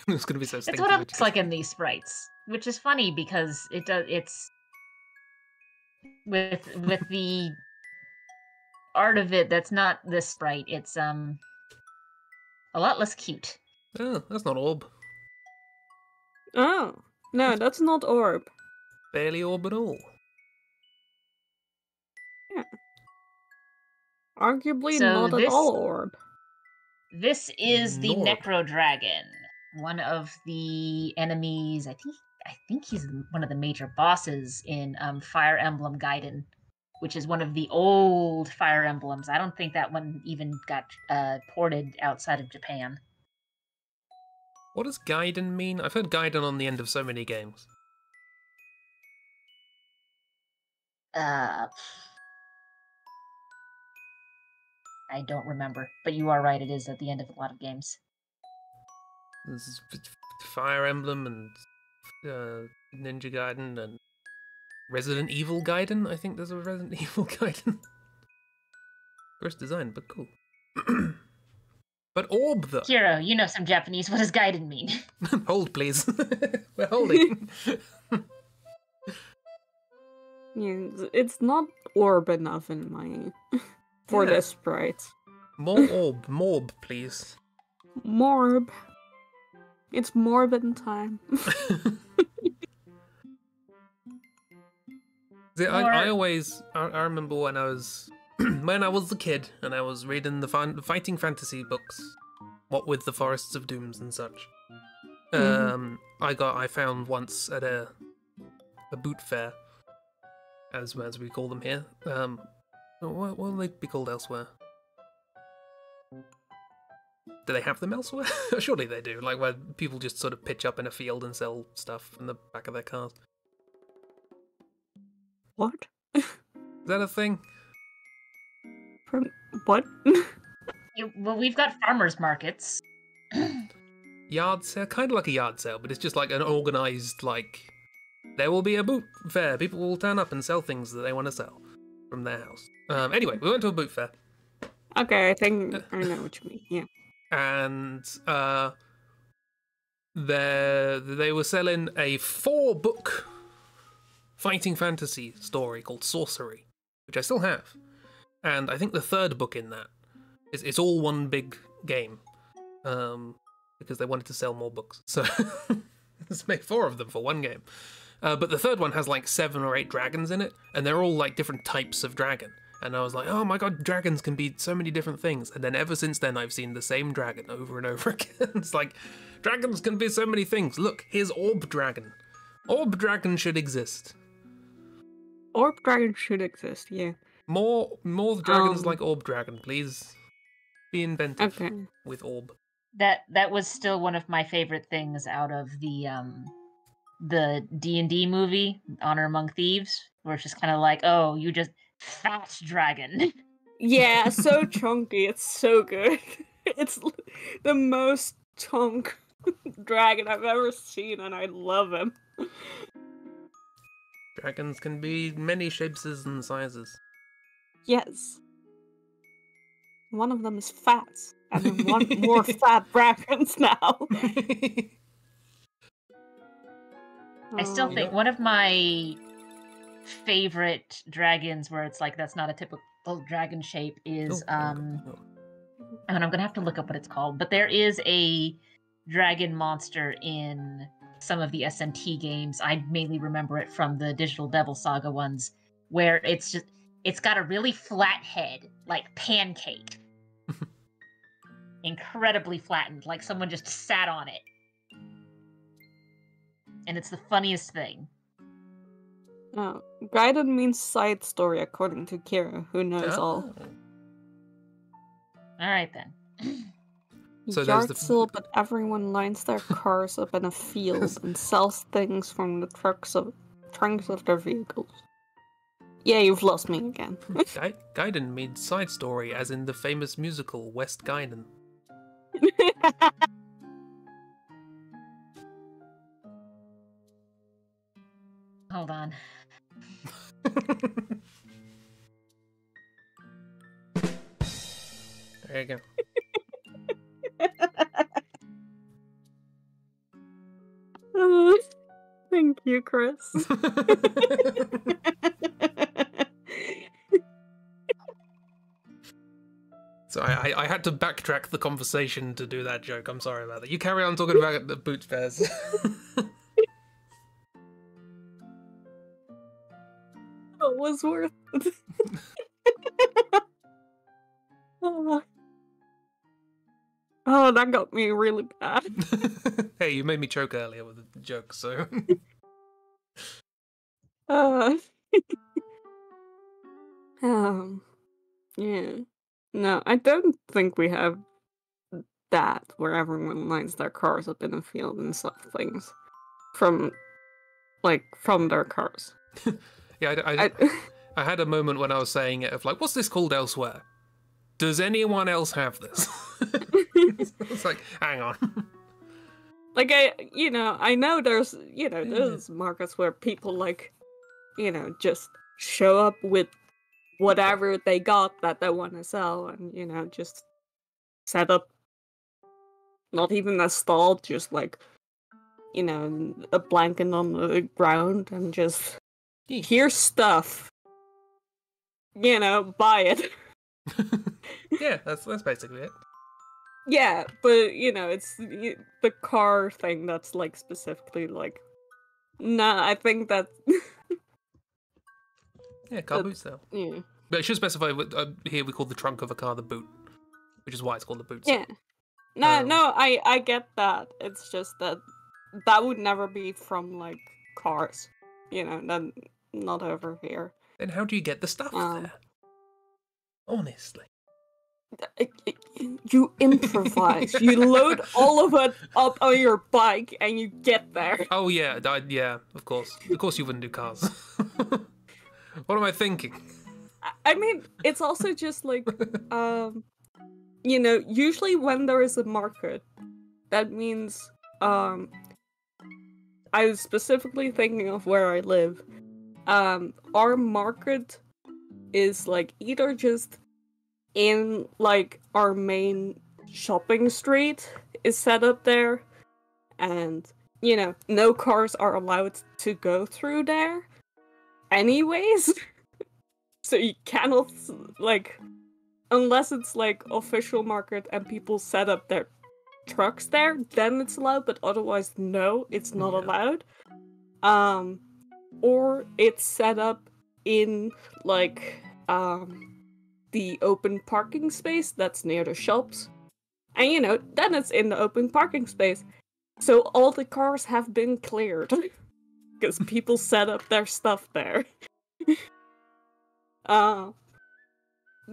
[SPEAKER 1] It's gonna be so
[SPEAKER 3] It's
[SPEAKER 1] stinky.
[SPEAKER 3] what it looks like in these sprites, which is funny because it's with the art of it that's not this sprite. It's a lot less cute.
[SPEAKER 1] Oh, that's not orb.
[SPEAKER 2] Oh, no, that's not orb.
[SPEAKER 1] Barely orb at all.
[SPEAKER 2] Arguably
[SPEAKER 3] So
[SPEAKER 2] not at
[SPEAKER 3] this-
[SPEAKER 2] all orb.
[SPEAKER 3] This is the
[SPEAKER 1] Norb.
[SPEAKER 3] Necro Dragon, one of the enemies. I think he's one of the major bosses in Fire Emblem Gaiden, which is one of the old Fire Emblems. I don't think that one even got ported outside of Japan.
[SPEAKER 1] What does Gaiden mean? I've heard Gaiden on the end of so many games.
[SPEAKER 3] I don't remember, but you are right. It is at the end of a lot of games.
[SPEAKER 1] There's Fire Emblem and Ninja Gaiden and Resident Evil Gaiden. I think there's a Resident Evil Gaiden. First design, but cool. But orb, though.
[SPEAKER 3] Hiro, you know some Japanese. What does Gaiden mean?
[SPEAKER 1] Hold, please. We're holding.
[SPEAKER 2] Yeah, it's not orb enough in my for
[SPEAKER 1] Yeah.
[SPEAKER 2] this sprite.
[SPEAKER 1] More orb. Morb, please.
[SPEAKER 2] Morb. It's Morbin time.
[SPEAKER 1] See, I always I remember when I was when I was a kid and I was reading the fighting fantasy books, what with the Forests of Dooms and such. I found once at a boot fair, as we call them here. What will they be called elsewhere? Do they have them elsewhere? Surely they do. Like where people just sort of pitch up in a field and sell stuff in the back of their cars.
[SPEAKER 2] What?
[SPEAKER 1] Is that a thing?
[SPEAKER 2] From what?
[SPEAKER 3] Well, we've got farmers markets.
[SPEAKER 1] Yard sale, kind of like a yard sale, but it's just like an organized, like, there will be a boot fair. People will turn up and sell things that they want to sell from their house. Anyway, we went to a boot fair.
[SPEAKER 2] Okay, I think I know what you mean. Yeah.
[SPEAKER 1] And they were selling a 4-book fighting fantasy story called Sorcery, which I still have. and I think the third book in that is it's all one big game, because they wanted to sell more books. So let's make 4 of them for one game. But the third one has like 7 or 8 dragons in it, and they're all like different types of dragon. And I was like, oh my god, dragons can be so many different things. And then ever since then, I've seen the same dragon over and over again. It's like, dragons can be so many things. Look, here's Orb Dragon. Orb Dragon should exist.
[SPEAKER 2] Orb Dragon should exist, yeah.
[SPEAKER 1] More dragons like Orb Dragon, please. Be inventive with Orb.
[SPEAKER 3] That was still one of my favorite things out of the D&D movie, Honor Among Thieves, where it's just kind of like, oh, you just fat dragon.
[SPEAKER 2] Yeah, so chunky. It's so good. It's the most chunk dragon I've ever seen, and I love him.
[SPEAKER 1] Dragons can be many shapes and sizes.
[SPEAKER 2] Yes. One of them is fat, and I want more fat dragons now.
[SPEAKER 3] I still think one of my favorite dragons where it's like that's not a typical dragon shape is and I'm gonna have to look up what it's called, but there is a dragon monster in some of the SMT games. I mainly remember it from the Digital Devil Saga ones, where it's got a really flat head, like pancake. Incredibly flattened, like someone just sat on it. And it's the funniest thing.
[SPEAKER 2] Gaiden means side story, according to Kira, who knows all.
[SPEAKER 3] Alright then.
[SPEAKER 1] So
[SPEAKER 2] Yard but everyone lines their cars up in a field and sells things from the trunks of their vehicles. Yeah, you've lost me again.
[SPEAKER 1] Gaiden means side story, as in the famous musical West Gaiden.
[SPEAKER 3] Hold on.
[SPEAKER 1] There you go.
[SPEAKER 2] Thank you, Chris.
[SPEAKER 1] So I had to backtrack the conversation to do that joke. I'm sorry about that. You carry on talking about the boot fairs.
[SPEAKER 2] It was worth it. Oh, that got me really bad.
[SPEAKER 1] Hey, you made me choke earlier with the joke, so...
[SPEAKER 2] Yeah. No, I don't think we have that, where everyone lines their cars up in a field and sell things from their cars.
[SPEAKER 1] Yeah, I had a moment when I was saying it of like, what's this called elsewhere? Does anyone else have this? It's like, hang on.
[SPEAKER 2] Like, I know there's, there's markets where people, like, just show up with whatever they got that they want to sell and, just set up, not even a stall, just like, a blanket on the ground and just, here's stuff. Buy it.
[SPEAKER 1] Yeah, that's basically it.
[SPEAKER 2] Yeah, but it's the car thing that's like specifically like, nah, I think that.
[SPEAKER 1] Yeah, car boot sale.
[SPEAKER 2] Yeah.
[SPEAKER 1] But it should specify here we call the trunk of a car the boot, which is why it's called the boot sale.
[SPEAKER 2] Yeah. No, I get that. It's just that would never be from like cars, not over here.
[SPEAKER 1] Then how do you get the stuff there? Honestly.
[SPEAKER 2] You improvise. You load all of it up on your bike and you get there.
[SPEAKER 1] Oh yeah, yeah, of course. Of course you wouldn't do cars. What am I thinking?
[SPEAKER 2] I mean, it's also just like, usually when there is a market, that means, I was specifically thinking of where I live. Our market is like either just in like our main shopping street is set up there, and no cars are allowed to go through there anyways. So you cannot, like, unless it's like official market and people set up their trucks there, then it's allowed, but otherwise no, it's not allowed. Or it's set up in like the open parking space that's near the shops. And you know, then it's in the open parking space. So all the cars have been cleared. Because people set up their stuff there.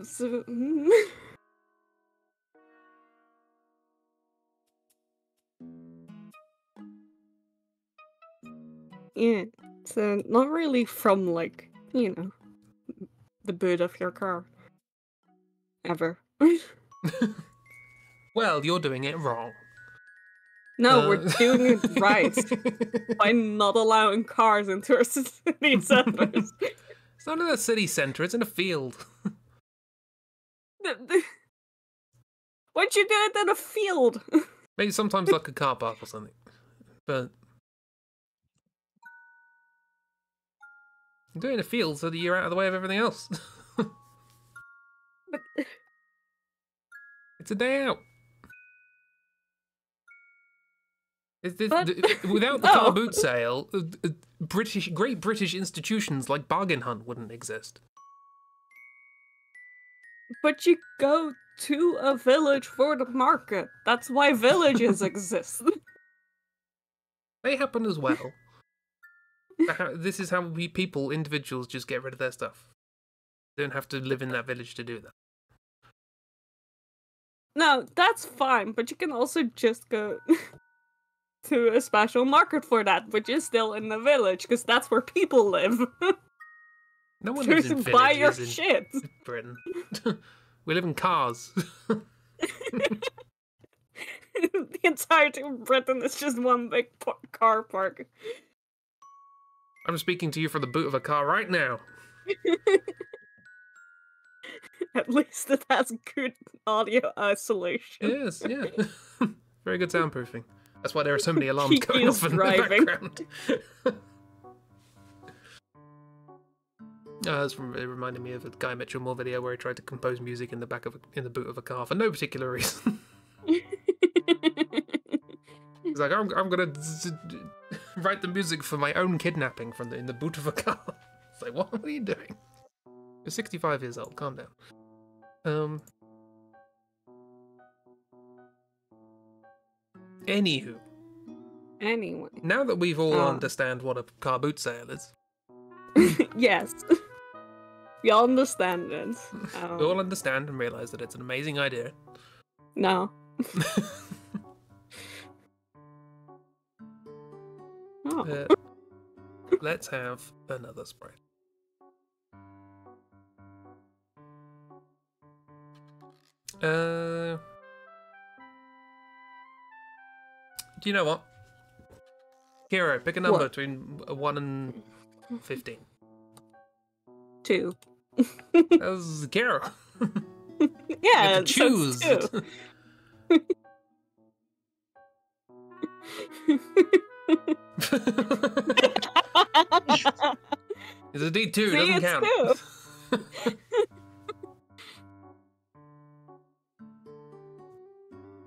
[SPEAKER 2] So yeah, so not really from, like, you know, the boot of your car. Ever.
[SPEAKER 1] Well, you're doing it wrong.
[SPEAKER 2] No, we're doing it right by not allowing cars into our city centers.
[SPEAKER 1] It's not in a city centre, it's in a field.
[SPEAKER 2] Why'd you do it in a field?
[SPEAKER 1] Maybe sometimes like a car park or something. But you do it in a field so that you're out of the way of everything else.
[SPEAKER 2] But
[SPEAKER 1] it's a day out.
[SPEAKER 2] But-
[SPEAKER 1] Without the
[SPEAKER 2] No.
[SPEAKER 1] car boot sale, great British institutions like Bargain Hunt wouldn't exist.
[SPEAKER 2] But you go to a village for the market. That's why villages exist.
[SPEAKER 1] They happen as well. This is how people, individuals, just get rid of their stuff. They don't have to live in that village to do that.
[SPEAKER 2] No, that's fine, but you can also just go to a special market for that, which is still in the village, because that's where people live.
[SPEAKER 1] No one lives in
[SPEAKER 2] To buy your
[SPEAKER 1] villages
[SPEAKER 2] shit.
[SPEAKER 1] in Britain. We live in cars.
[SPEAKER 2] The entirety of Britain is just one big car park.
[SPEAKER 1] I'm speaking to you from the boot of a car right now.
[SPEAKER 2] At least it has good audio isolation.
[SPEAKER 1] Yes, yeah. Very good soundproofing. That's why there are so many alarms
[SPEAKER 2] He
[SPEAKER 1] going
[SPEAKER 2] is
[SPEAKER 1] off in
[SPEAKER 2] driving.
[SPEAKER 1] the background. It reminded me of a Guy Mitchell Moore video where he tried to compose music in the boot of a car for no particular reason. He's like, I'm gonna write the music for my own kidnapping in the boot of a car. It's like, what are you doing? You're 65 years old. Calm down. Anywho.
[SPEAKER 2] Anyway.
[SPEAKER 1] Now that we've all understand what a car boot sale is,
[SPEAKER 2] Yes. We all understand it.
[SPEAKER 1] we all understand and realise that it's an amazing idea.
[SPEAKER 2] No. Oh.
[SPEAKER 1] Let's have another sprite. Do you know what? Hero, pick a number
[SPEAKER 2] What?
[SPEAKER 1] between 1 and 15.
[SPEAKER 2] 2.
[SPEAKER 1] That was Kiro.
[SPEAKER 2] Yeah,
[SPEAKER 1] You get to choose.
[SPEAKER 2] so it's 2.
[SPEAKER 1] It's a D2,
[SPEAKER 2] See,
[SPEAKER 1] doesn't
[SPEAKER 2] it's
[SPEAKER 1] count.
[SPEAKER 2] 2.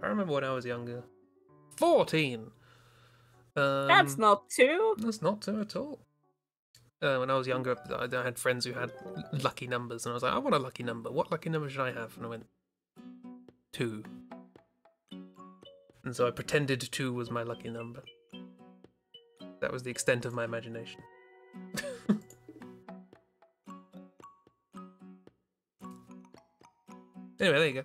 [SPEAKER 1] I remember when I was younger. 14!
[SPEAKER 2] That's not 2.
[SPEAKER 1] That's not 2 at all. When I was younger, I had friends who had lucky numbers, and I was like, I want a lucky number. What lucky number should I have? And I went, 2. And so I pretended 2 was my lucky number. That was the extent of my imagination. Anyway, there you go.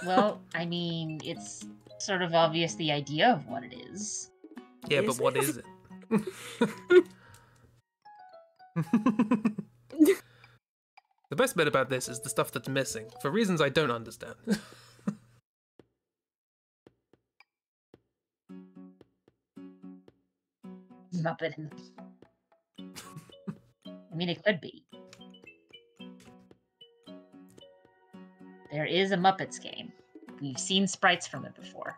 [SPEAKER 3] Well, I mean, it's sort of obvious the idea of what it is.
[SPEAKER 1] Yeah,
[SPEAKER 2] Is
[SPEAKER 1] but what
[SPEAKER 2] it?
[SPEAKER 1] is it? The best bit about this is the stuff that's missing, for reasons I don't understand.
[SPEAKER 3] Muppet. I mean, it could be. There is a Muppets game. We've seen sprites from it before.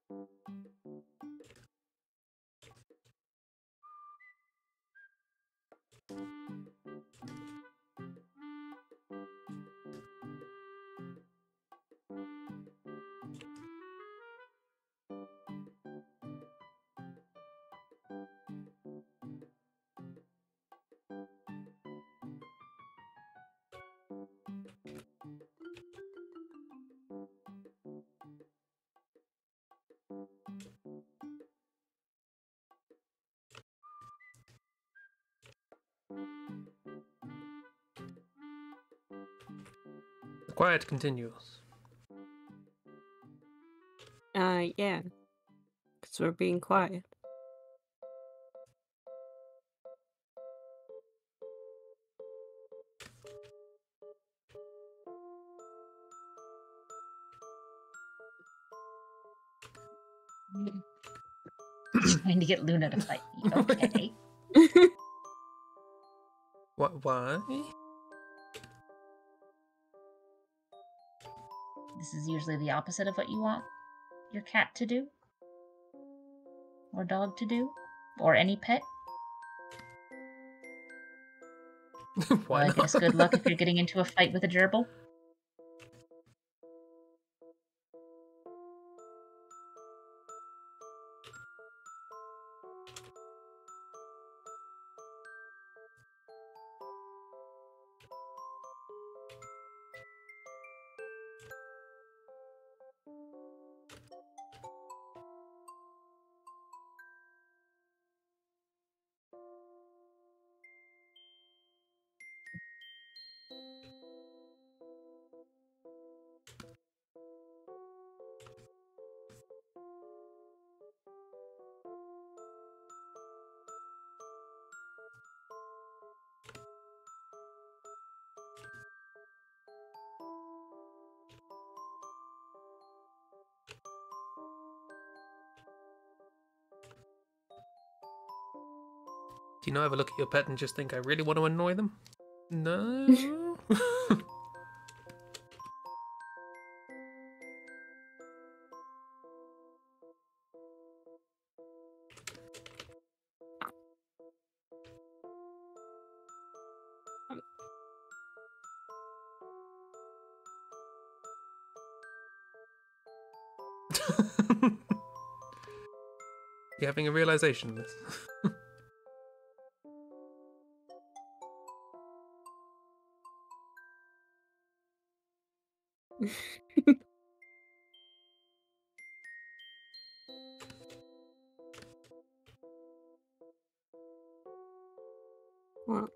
[SPEAKER 1] The quiet continues.
[SPEAKER 2] Yeah. Because we're being quiet.
[SPEAKER 3] Trying to get Luna to fight me. Okay.
[SPEAKER 1] What? Why?
[SPEAKER 3] This is usually the opposite of what you want your cat to do. Or dog to do. Or any pet.
[SPEAKER 1] Why
[SPEAKER 3] Well, I
[SPEAKER 1] not?
[SPEAKER 3] guess good luck if you're getting into a fight with a gerbil.
[SPEAKER 1] Do you not ever look at your pet and just think, I really want to annoy them? No. You having a realization of this?
[SPEAKER 2] Well,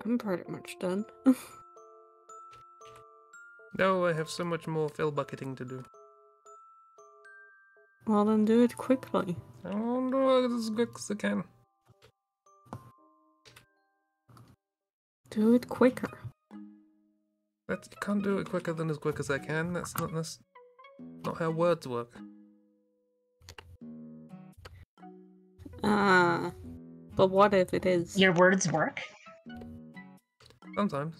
[SPEAKER 2] I'm pretty much done.
[SPEAKER 1] No, I have so much more fill bucketing to do.
[SPEAKER 2] Well, then do it quickly.
[SPEAKER 1] I'll do it as quick as I can.
[SPEAKER 2] Do it quicker.
[SPEAKER 1] You can't do it quicker than as quick as I can. That's not how words work.
[SPEAKER 2] But what if it is?
[SPEAKER 3] Your words work?
[SPEAKER 1] Sometimes.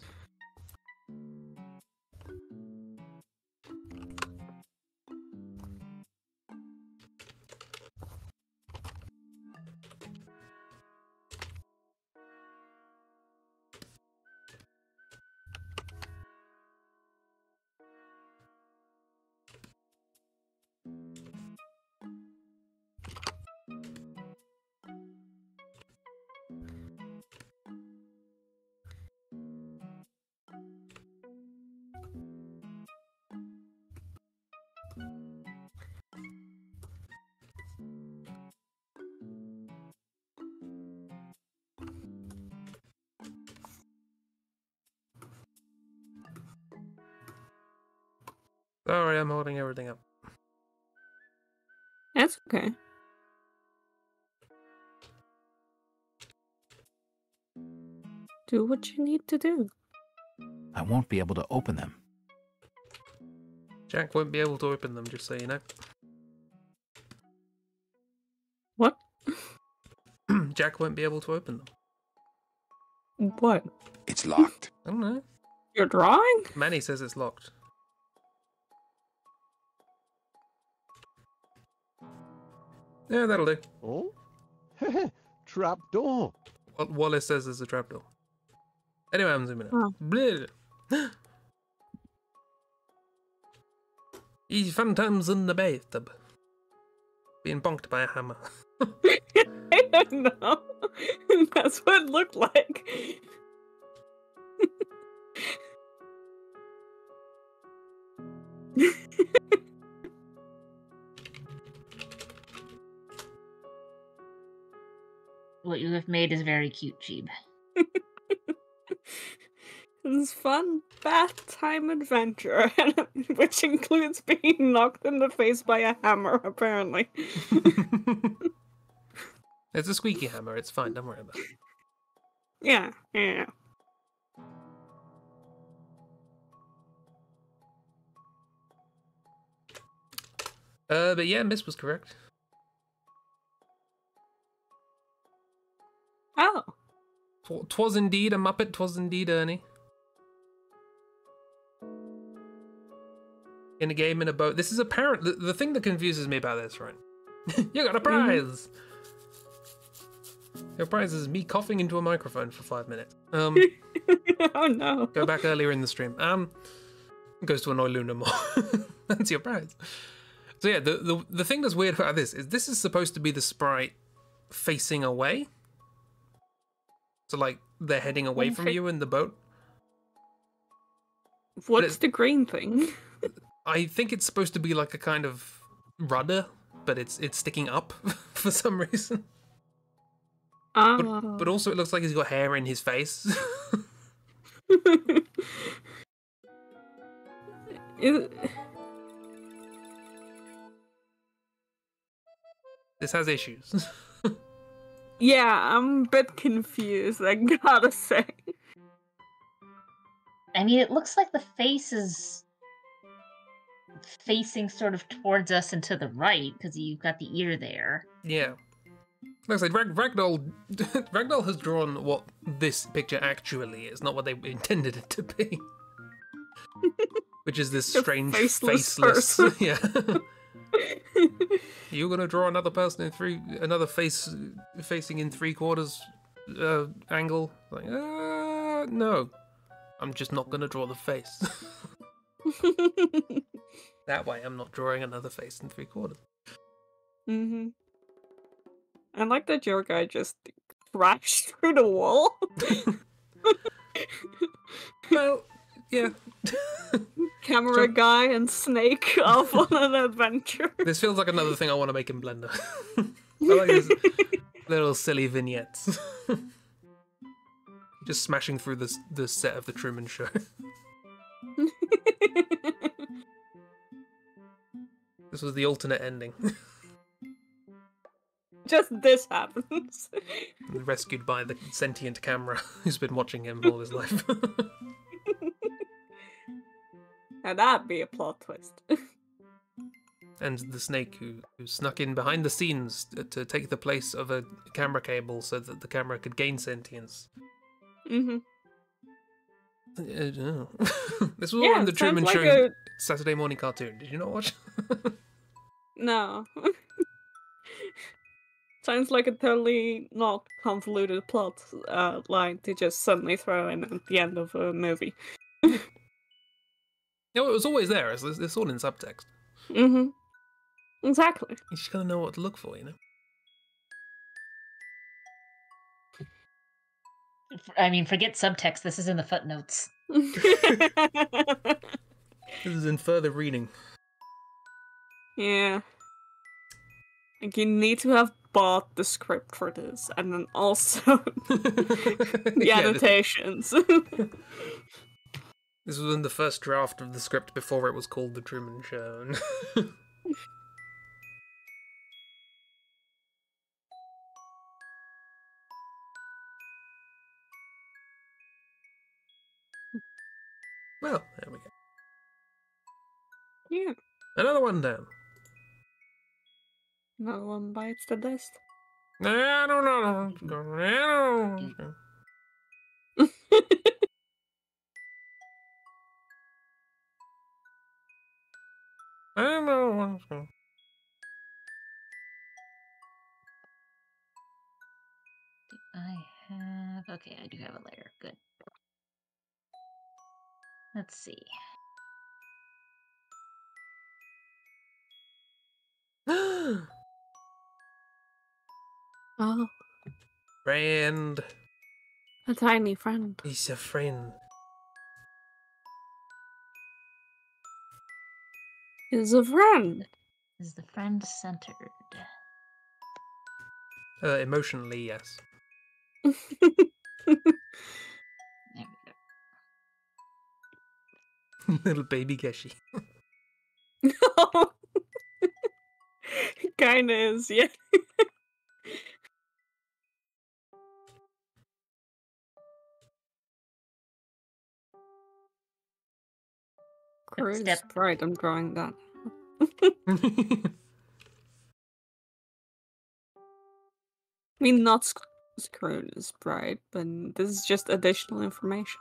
[SPEAKER 1] Sorry, I'm holding everything up.
[SPEAKER 2] That's okay. Do what you need to do.
[SPEAKER 4] I won't be able to open them.
[SPEAKER 1] Jack won't be able to open them, just so you know.
[SPEAKER 2] What?
[SPEAKER 1] Jack won't be able to open them.
[SPEAKER 2] What?
[SPEAKER 5] It's locked.
[SPEAKER 1] I don't know.
[SPEAKER 2] Your drawing?
[SPEAKER 1] Manny says it's locked. Yeah, that'll do.
[SPEAKER 6] Oh? Trapdoor.
[SPEAKER 1] What Wallace says is a trapdoor. Anyway, I'm zooming
[SPEAKER 2] Oh.
[SPEAKER 1] out. Bleh. He's fun times in the bathtub. Being bonked by a hammer.
[SPEAKER 2] I don't know. That's what it looked like.
[SPEAKER 3] What you have made is very cute, Chib.
[SPEAKER 2] This fun bath time adventure, which includes being knocked in the face by a hammer, apparently.
[SPEAKER 1] It's a squeaky hammer. It's fine. Don't worry about it.
[SPEAKER 2] Yeah, yeah.
[SPEAKER 1] But yeah, Miss was correct.
[SPEAKER 2] Oh.
[SPEAKER 1] 'Twas indeed a Muppet. 'Twas indeed Ernie. In a game in a boat. This is apparent. The thing that confuses me about this, right? You got a prize. Your prize is me coughing into a microphone for 5 minutes.
[SPEAKER 2] Oh no.
[SPEAKER 1] Go back earlier in the stream. Goes to annoy Luna more. That's your prize. So yeah, the thing that's weird about this is supposed to be the sprite facing away. So like they're heading away from you in the boat.
[SPEAKER 2] What's the green thing?
[SPEAKER 1] I think it's supposed to be like a kind of rudder, but it's sticking up for some reason.
[SPEAKER 2] Oh.
[SPEAKER 1] But also it looks like he's got hair in his face. This has issues.
[SPEAKER 2] Yeah, I'm a bit confused, I gotta say.
[SPEAKER 3] I mean, it looks like the face is facing sort of towards us and to the right, because you've got the ear there.
[SPEAKER 1] Yeah. Like I said, Ragdoll has drawn what this picture actually is, not what they intended it to be. Which is this strange faceless
[SPEAKER 2] person.
[SPEAKER 1] Yeah. You're gonna draw another person another face facing in 3/4 angle? Like, no. I'm just not gonna draw the face. That way I'm not drawing another face in 3/4.
[SPEAKER 2] Mm-hmm. I like that your guy just crashed through the wall.
[SPEAKER 1] Well, yeah.
[SPEAKER 2] Camera guy and Snake off on an adventure.
[SPEAKER 1] This feels like another thing I want to make in Blender. I like these little silly vignettes. Just smashing through the set of the Truman Show. This was the alternate ending.
[SPEAKER 2] Just this happens.
[SPEAKER 1] Rescued by the sentient camera who's been watching him all his life.
[SPEAKER 2] Now that'd be a plot twist.
[SPEAKER 1] And the snake who snuck in behind the scenes to take the place of a camera cable so that the camera could gain sentience.
[SPEAKER 2] Mm-hmm.
[SPEAKER 1] This was all in the Truman
[SPEAKER 2] like
[SPEAKER 1] Show Saturday morning cartoon. Did you not watch?
[SPEAKER 2] No. Sounds like a totally not convoluted plot line to just suddenly throw in at the end of a movie.
[SPEAKER 1] No, it was always there. It's all in subtext.
[SPEAKER 2] Mm-hmm. Exactly.
[SPEAKER 1] You just gotta know what to look for, you know?
[SPEAKER 3] I mean, forget subtext. This is in the footnotes.
[SPEAKER 1] This is in further reading.
[SPEAKER 2] Yeah. Like, you need to have bought the script for this, and then also the annotations.
[SPEAKER 1] This was in the first draft of the script before it was called The Truman Show. Well, there we go.
[SPEAKER 2] Yeah.
[SPEAKER 1] Another one down.
[SPEAKER 2] Another one bites the dust.
[SPEAKER 1] I don't know. I don't know.
[SPEAKER 3] have it later. Good. Let's see.
[SPEAKER 2] Oh,
[SPEAKER 1] Friend.
[SPEAKER 2] a tiny friend.
[SPEAKER 1] He's a friend.
[SPEAKER 2] Is a friend.
[SPEAKER 3] Is the friend centered?
[SPEAKER 1] Emotionally, yes.
[SPEAKER 3] There we go.
[SPEAKER 1] Little baby Geshi.
[SPEAKER 2] Kinda is, yeah. Chris,
[SPEAKER 3] Step.
[SPEAKER 2] right, I'm drawing that. I mean, not screwed is bright, but this is just additional information.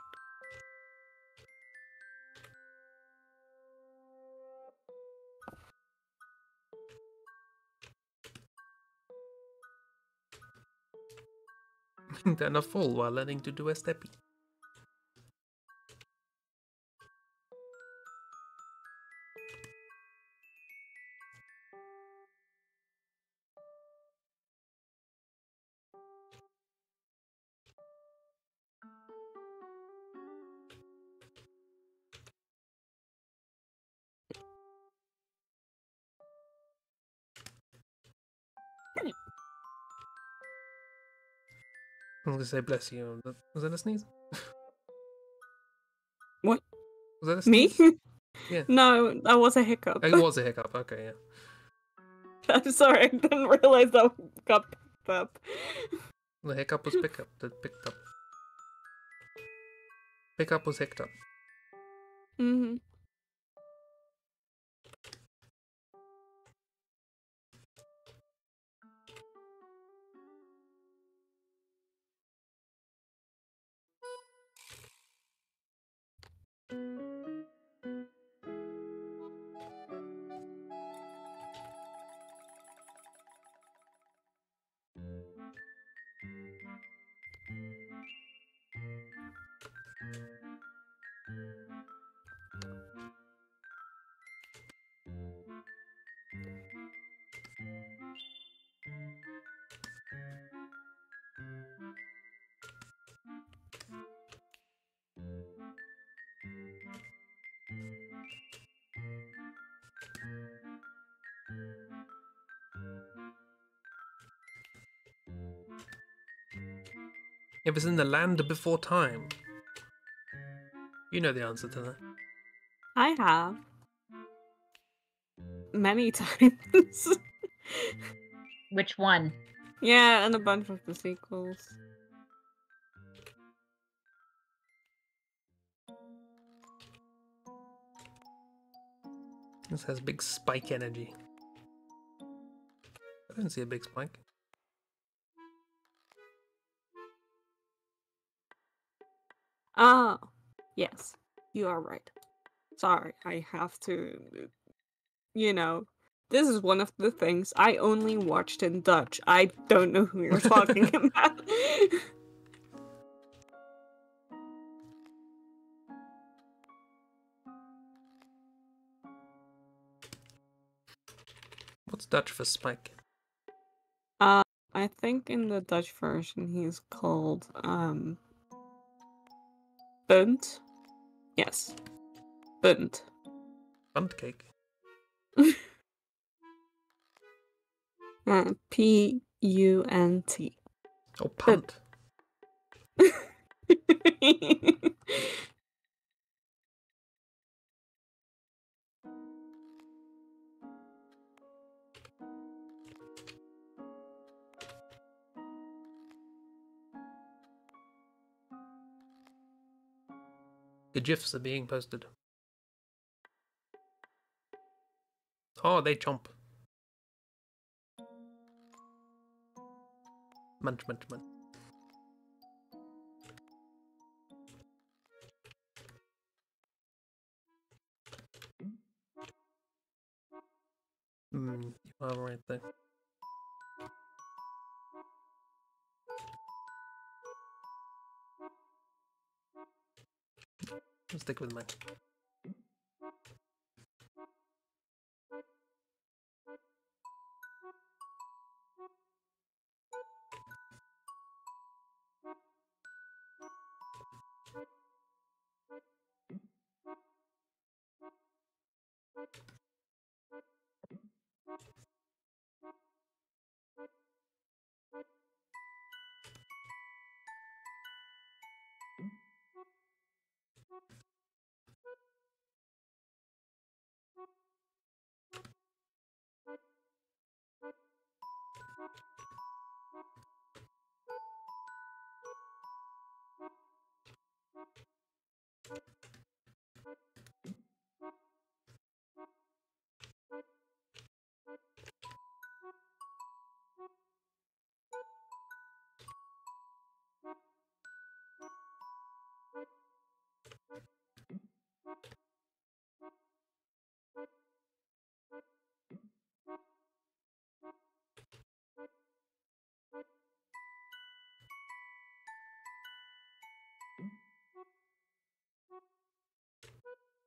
[SPEAKER 1] Then a fall while learning to do a steppy. I was gonna say bless you. Was that a sneeze?
[SPEAKER 2] What?
[SPEAKER 1] Was that a
[SPEAKER 2] Me?
[SPEAKER 1] sneeze? Yeah.
[SPEAKER 2] No, that was a hiccup.
[SPEAKER 1] It was a hiccup. Okay, yeah.
[SPEAKER 2] I'm sorry, I didn't realize that got picked up.
[SPEAKER 1] The hiccup was picked up. Pickup was hicked up.
[SPEAKER 2] Mm-hmm.
[SPEAKER 1] It was in the land before time. You know the answer to that.
[SPEAKER 2] I have. Many times.
[SPEAKER 3] Which one?
[SPEAKER 2] Yeah, and a bunch of the sequels.
[SPEAKER 1] This has big spike energy. I don't see a big spike.
[SPEAKER 2] Ah, yes, you are right. Sorry, I have to. You know, this is one of the things I only watched in Dutch. I don't know who you're talking about.
[SPEAKER 1] What's Dutch for spike?
[SPEAKER 2] I think in the Dutch version he's called Bunt. Yes, Bunt.
[SPEAKER 1] Bunt cake.
[SPEAKER 2] P-U-N-T.
[SPEAKER 1] Oh, punt. The GIFs are being posted. Oh, they chomp. Munch, munch, munch. You are right there. I'll stick with mine.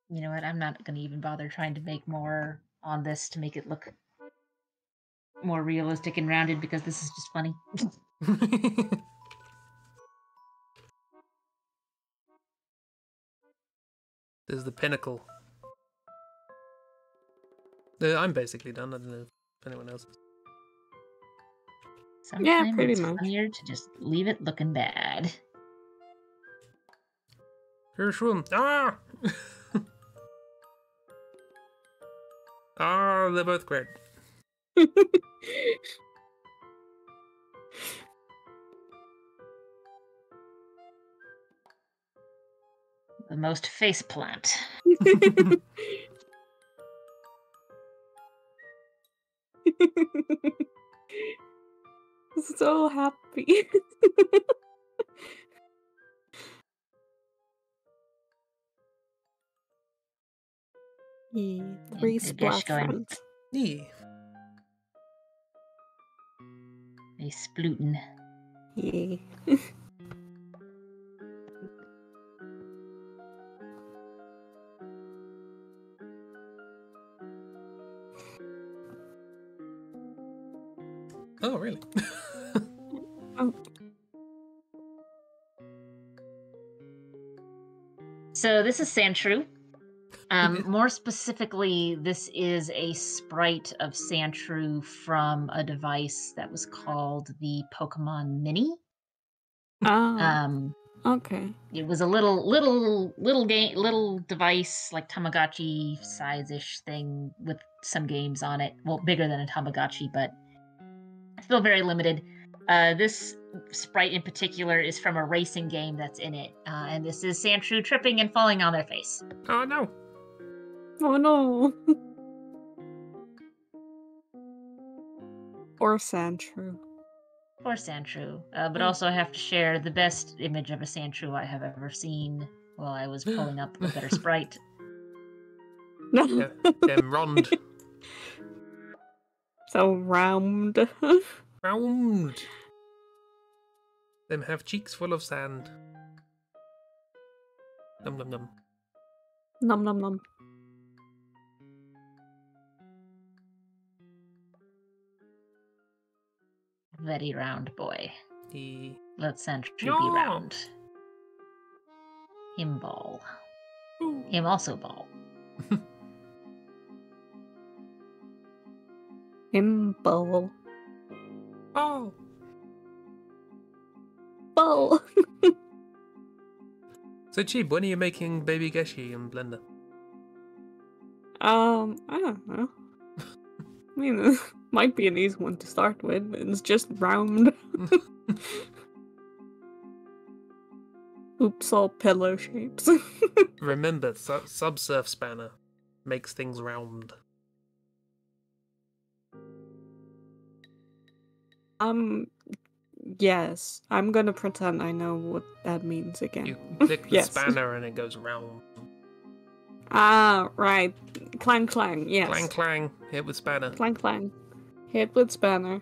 [SPEAKER 3] You know what? I'm not going to even bother trying to make more on this to make it look more realistic and rounded because this is just funny.
[SPEAKER 1] This is the pinnacle. I'm basically done. I don't know if anyone else is.
[SPEAKER 3] Sometimes
[SPEAKER 2] pretty
[SPEAKER 3] it's
[SPEAKER 2] much.
[SPEAKER 3] funnier to just leave it looking bad.
[SPEAKER 1] Here's room. Ah! Ah, they're both great.
[SPEAKER 3] The most faceplant.
[SPEAKER 2] So happy. Yeah, 3
[SPEAKER 3] And
[SPEAKER 2] splash
[SPEAKER 3] going-
[SPEAKER 2] friends.
[SPEAKER 1] Yeah.
[SPEAKER 3] A splootin'.
[SPEAKER 2] Yeah.
[SPEAKER 1] Oh, really?
[SPEAKER 2] Oh.
[SPEAKER 3] So this is Sandshrew. More specifically, this is a sprite of Sandshrew from a device that was called the Pokemon Mini.
[SPEAKER 2] Oh, okay.
[SPEAKER 3] It was a little device, like Tamagotchi size-ish thing with some games on it. Well, bigger than a Tamagotchi, but still very limited. This sprite in particular is from a racing game that's in it, and this is Sandshrew tripping and falling on their face.
[SPEAKER 1] Oh, no.
[SPEAKER 2] Oh no. Or Sandshrew.
[SPEAKER 3] Poor Sandshrew. But also I have to share the best image of a Sandshrew I have ever seen while I was pulling up a better sprite.
[SPEAKER 1] Yeah, them rond.
[SPEAKER 2] So round.
[SPEAKER 1] Round. Them have cheeks full of sand. Num num num.
[SPEAKER 2] Num num num.
[SPEAKER 3] Very round boy.
[SPEAKER 1] The...
[SPEAKER 3] Let Sandshrew be
[SPEAKER 1] No.
[SPEAKER 3] round. Him ball. Him also ball.
[SPEAKER 2] Himbo.
[SPEAKER 1] Oh.
[SPEAKER 2] Ball.
[SPEAKER 1] So, Chib, when are you making Baby Geshi in Blender?
[SPEAKER 2] I don't know. I mean, it might be an easy one to start with. It's just round. Oops, all pillow shapes.
[SPEAKER 1] Remember, Subsurf Spanner makes things round.
[SPEAKER 2] Yes. I'm gonna pretend I know what that means again.
[SPEAKER 1] You click the
[SPEAKER 2] Yes.
[SPEAKER 1] spanner and it goes round.
[SPEAKER 2] Ah, right. Clang clang, yes.
[SPEAKER 1] Clang clang, hit with spanner.
[SPEAKER 2] Clang clang. Hit with spanner.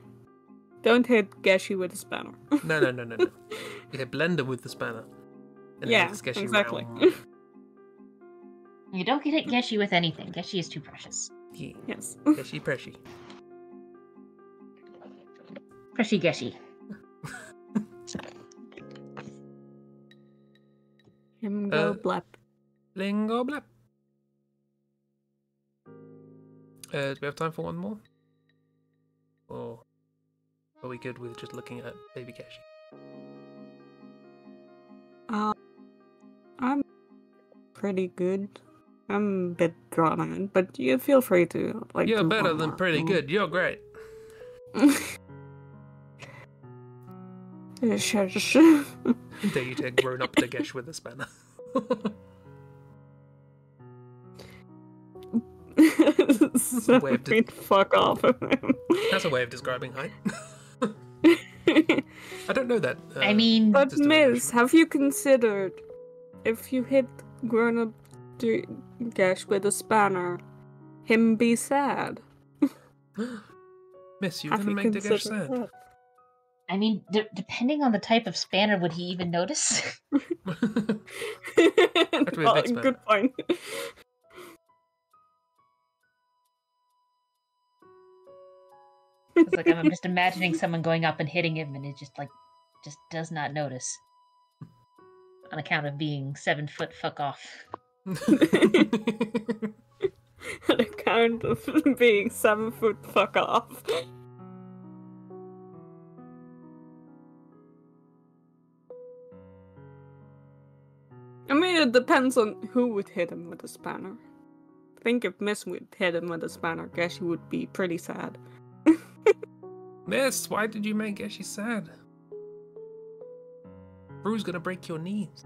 [SPEAKER 2] Don't hit Geshi with a spanner.
[SPEAKER 1] No. You hit Blender with the spanner. And it
[SPEAKER 2] Yeah,
[SPEAKER 1] makes Geshi
[SPEAKER 2] exactly.
[SPEAKER 1] round.
[SPEAKER 3] You don't get Geshi with anything. Geshi is too precious.
[SPEAKER 1] Yeah.
[SPEAKER 2] Yes.
[SPEAKER 1] Geshy Preshy.
[SPEAKER 3] Preshy Geshi.
[SPEAKER 2] Him go Blep.
[SPEAKER 1] Lingo Blep. Do we have time for one more? Or are we good with just looking at Baby Geshi?
[SPEAKER 2] I'm pretty good. I'm a bit drawn on, but you feel free to like.
[SPEAKER 1] You're
[SPEAKER 2] do
[SPEAKER 1] better
[SPEAKER 2] one
[SPEAKER 1] than
[SPEAKER 2] more.
[SPEAKER 1] pretty good. You're great.
[SPEAKER 2] Shush.
[SPEAKER 1] Dare you to grown up to Gesh with a spanner. way of
[SPEAKER 2] Fuck off of him.
[SPEAKER 1] That's a way of describing height. I don't know that.
[SPEAKER 3] I mean...
[SPEAKER 2] But Miss, have you considered if you hit grown-up Gesh with a spanner, him be sad?
[SPEAKER 1] Miss, you're gonna make the Gesh sad.
[SPEAKER 2] That?
[SPEAKER 3] I mean, depending on the type of spanner, would he even notice?
[SPEAKER 2] Good point.
[SPEAKER 3] It's like I'm just imagining someone going up and hitting him, and it just does not notice. On account of being 7 foot fuck off.
[SPEAKER 2] On account of being 7 foot fuck off. I mean, it depends on who would hit him with a spanner. I think if Miss would hit him with a spanner, Geshi would be pretty sad.
[SPEAKER 1] Miss, why did you make Geshi sad? Rue's gonna break your knees.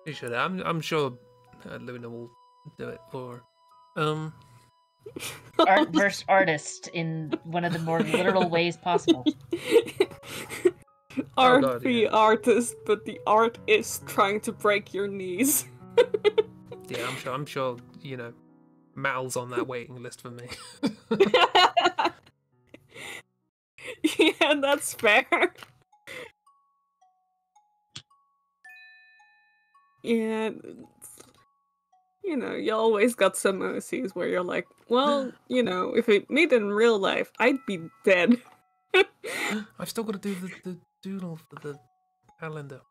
[SPEAKER 1] You should. I'm sure Luna will do it for.
[SPEAKER 3] Art versus artist in one of the more literal ways possible.
[SPEAKER 2] Art the artist, but the art is trying to break your knees.
[SPEAKER 1] Yeah, I'm sure. You know, Mal's on that waiting list for me.
[SPEAKER 2] Yeah, that's fair. Yeah, you know, you always got some OCs where you're like, well, you know, if we meet in real life, I'd be dead.
[SPEAKER 1] I've still got to do the doodle for the calendar.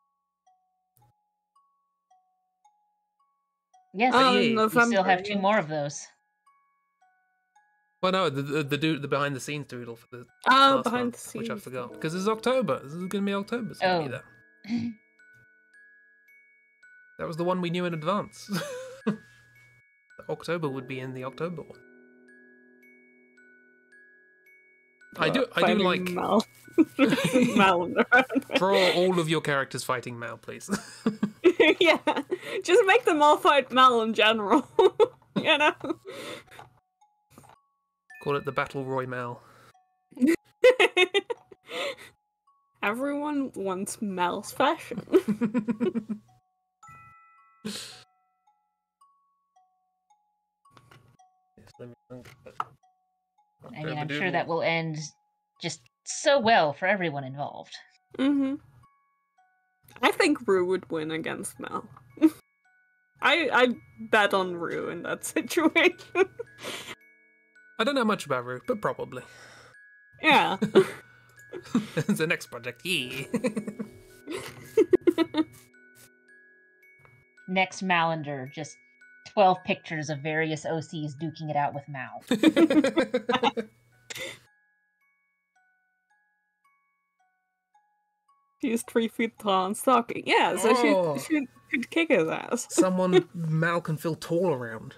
[SPEAKER 3] Yes, you still have 2 more of those.
[SPEAKER 1] Well, no, the behind the scenes doodle for the
[SPEAKER 2] behind the scenes,
[SPEAKER 1] which I forgot because it's October. This is gonna be October. It's gonna be that. That was the one we knew in advance. October would be in the October one. I do like
[SPEAKER 2] Mal. Mal
[SPEAKER 1] draw all of your characters fighting Mal, please.
[SPEAKER 2] Yeah, just make them all fight Mal in general. You know.
[SPEAKER 1] Call it the Battle Royale.
[SPEAKER 2] Everyone wants Mal's fashion.
[SPEAKER 3] I mean, I'm sure that will end just so well for everyone involved.
[SPEAKER 2] Mm-hmm. I think Rue would win against Mal. I bet on Rue in that situation.
[SPEAKER 1] I don't know much about Rue, but probably.
[SPEAKER 2] Yeah.
[SPEAKER 1] It's the next project. Yeah.
[SPEAKER 3] Next Malander, just 12 pictures of various OCs duking it out with Mal.
[SPEAKER 2] She's 3 feet tall and stocky. Yeah, so she could kick his ass.
[SPEAKER 1] Someone Mal can feel tall around.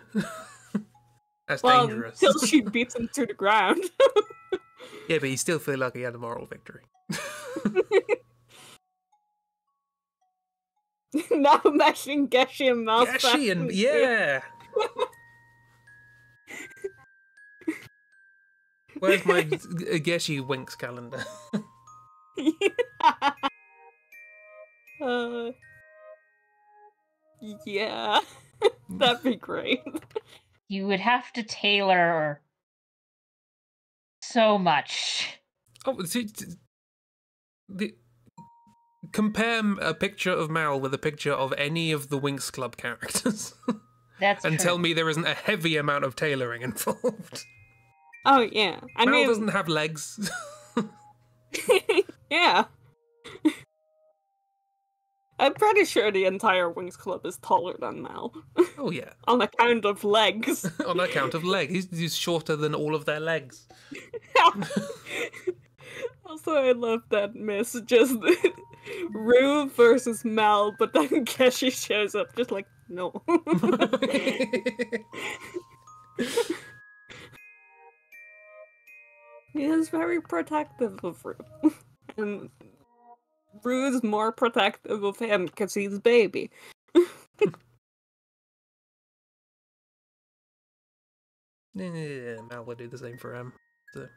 [SPEAKER 1] That's dangerous.
[SPEAKER 2] Until she beats him to the ground.
[SPEAKER 1] Yeah, but you still feel like he had a moral victory.
[SPEAKER 2] Now mashing Geshi and Mal.
[SPEAKER 1] Geshi and yeah. Where's my Geshi Winks calendar?
[SPEAKER 2] Yeah. Yeah. That'd be great.
[SPEAKER 3] You would have to tailor so much.
[SPEAKER 1] Oh, see, compare a picture of Mal with a picture of any of the Winx Club characters.
[SPEAKER 3] That's
[SPEAKER 1] and
[SPEAKER 3] true.
[SPEAKER 1] tell me there isn't a heavy amount of tailoring involved.
[SPEAKER 2] Oh, yeah. I
[SPEAKER 1] Mal
[SPEAKER 2] mean...
[SPEAKER 1] doesn't have legs.
[SPEAKER 2] Yeah. I'm pretty sure the entire Winx Club is taller than Mal.
[SPEAKER 1] Oh, yeah.
[SPEAKER 2] On account of legs.
[SPEAKER 1] On account of leg. He's shorter than all of their legs.
[SPEAKER 2] Also, I love that miss. Just Rue versus Mal, but then Keshi shows up just like, no. He is very protective of Rue. And Rue's more protective of him because he's baby.
[SPEAKER 1] Yeah, Mal would do the same for him. So.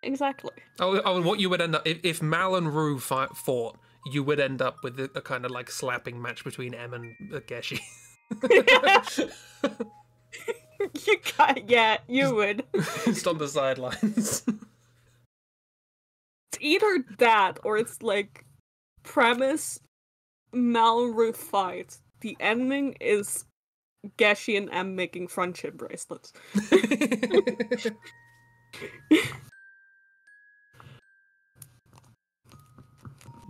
[SPEAKER 2] Exactly.
[SPEAKER 1] Oh, what you would end up if Mal and Rue fought, you would end up with a kind of like slapping match between Em and Geshi.
[SPEAKER 2] Yeah, you would.
[SPEAKER 1] Just on the sidelines.
[SPEAKER 2] It's either that or it's like premise Mal Rue fight. The ending is Geshi and Em making friendship bracelets.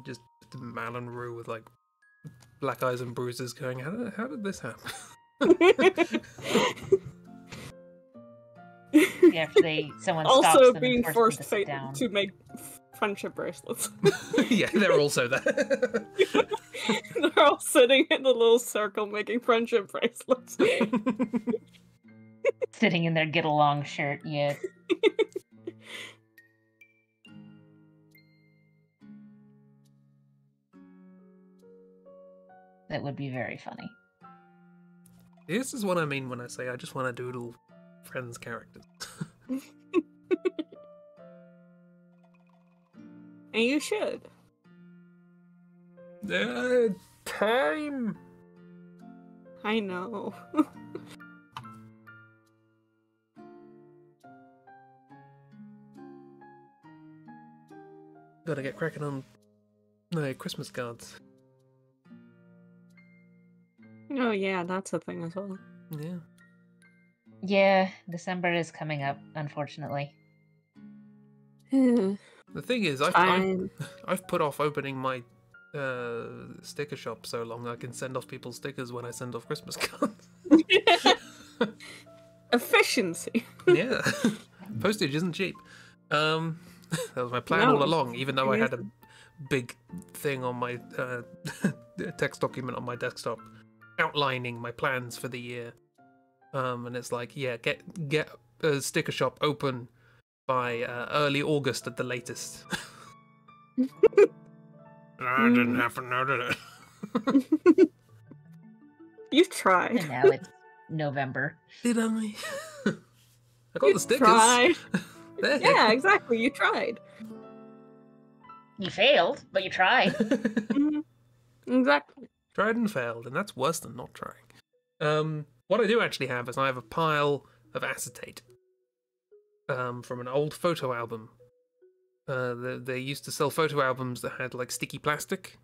[SPEAKER 1] Just Mal and Rue with like black eyes and bruises going, how did this happen?
[SPEAKER 3] After someone stops
[SPEAKER 2] also
[SPEAKER 3] them
[SPEAKER 2] being
[SPEAKER 3] and
[SPEAKER 2] forced
[SPEAKER 3] them to sit down.
[SPEAKER 2] to make friendship bracelets.
[SPEAKER 1] Yeah, they're also there.
[SPEAKER 2] They're all sitting in a little circle making friendship bracelets.
[SPEAKER 3] Sitting in their get along shirt, yeah. That would be very funny.
[SPEAKER 1] This is what I mean when I say I just want to doodle friends' characters.
[SPEAKER 2] And you should.
[SPEAKER 1] Time!
[SPEAKER 2] I know.
[SPEAKER 1] Gotta get cracking on Christmas cards.
[SPEAKER 2] Oh yeah, that's a thing as well.
[SPEAKER 1] Yeah.
[SPEAKER 3] Yeah, December is coming up, unfortunately.
[SPEAKER 1] The thing is,
[SPEAKER 2] Fine.
[SPEAKER 1] I've put off opening my sticker shop so long I can send off people's stickers when I send off Christmas cards.
[SPEAKER 2] Efficiency.
[SPEAKER 1] Yeah. Postage isn't cheap. That was my plan all along, even though I had a big thing on my text document on my desktop outlining my plans for the year. And it's like, yeah, get a sticker shop open by early August at the latest. I didn't happen now, did it?
[SPEAKER 2] You tried.
[SPEAKER 3] And now it's November.
[SPEAKER 1] Did I? I got the stickers.
[SPEAKER 2] Tried.
[SPEAKER 1] There.
[SPEAKER 2] Yeah, exactly. You tried.
[SPEAKER 3] You failed, but you tried.
[SPEAKER 2] Exactly.
[SPEAKER 1] Tried and failed, and that's worse than not trying. What I do actually have is I have a pile of acetate from an old photo album. They used to sell photo albums that had like sticky plastic.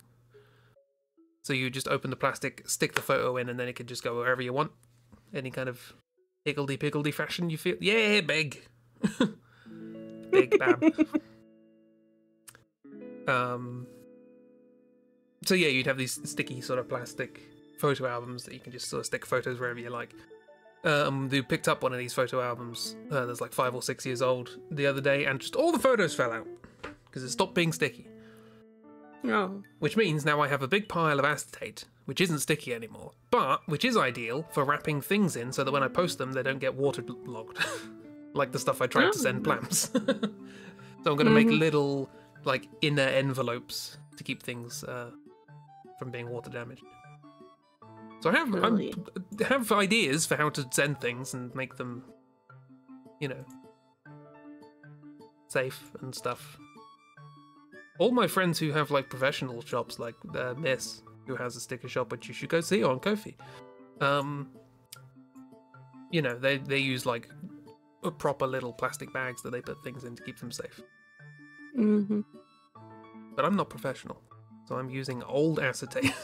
[SPEAKER 1] So you just open the plastic, stick the photo in, and then it could just go wherever you want. Any kind of higgledy-piggledy fashion you feel. Yeah, big. Big bab. So yeah, you'd have these sticky sort of plastic photo albums that you can just sort of stick photos wherever you like. They picked up one of these photo albums that's like 5 or 6 years old the other day, and just all the photos fell out because it stopped being sticky.
[SPEAKER 2] No.
[SPEAKER 1] Which means now I have a big pile of acetate, which isn't sticky anymore, but which is ideal for wrapping things in so that when I post them, they don't get waterlogged, like the stuff I tried to send Plams. So I'm going to make little like inner envelopes to keep things from being water damaged. So I have ideas for how to send things and make them, you know, safe and stuff. all my friends who have like professional shops, like Miss, who has a sticker shop, which you should go see on Ko-fi. You know, they use like proper little plastic bags that they put things in to keep them safe.
[SPEAKER 2] Mm-hmm.
[SPEAKER 1] But I'm not professional, so I'm using old acetate.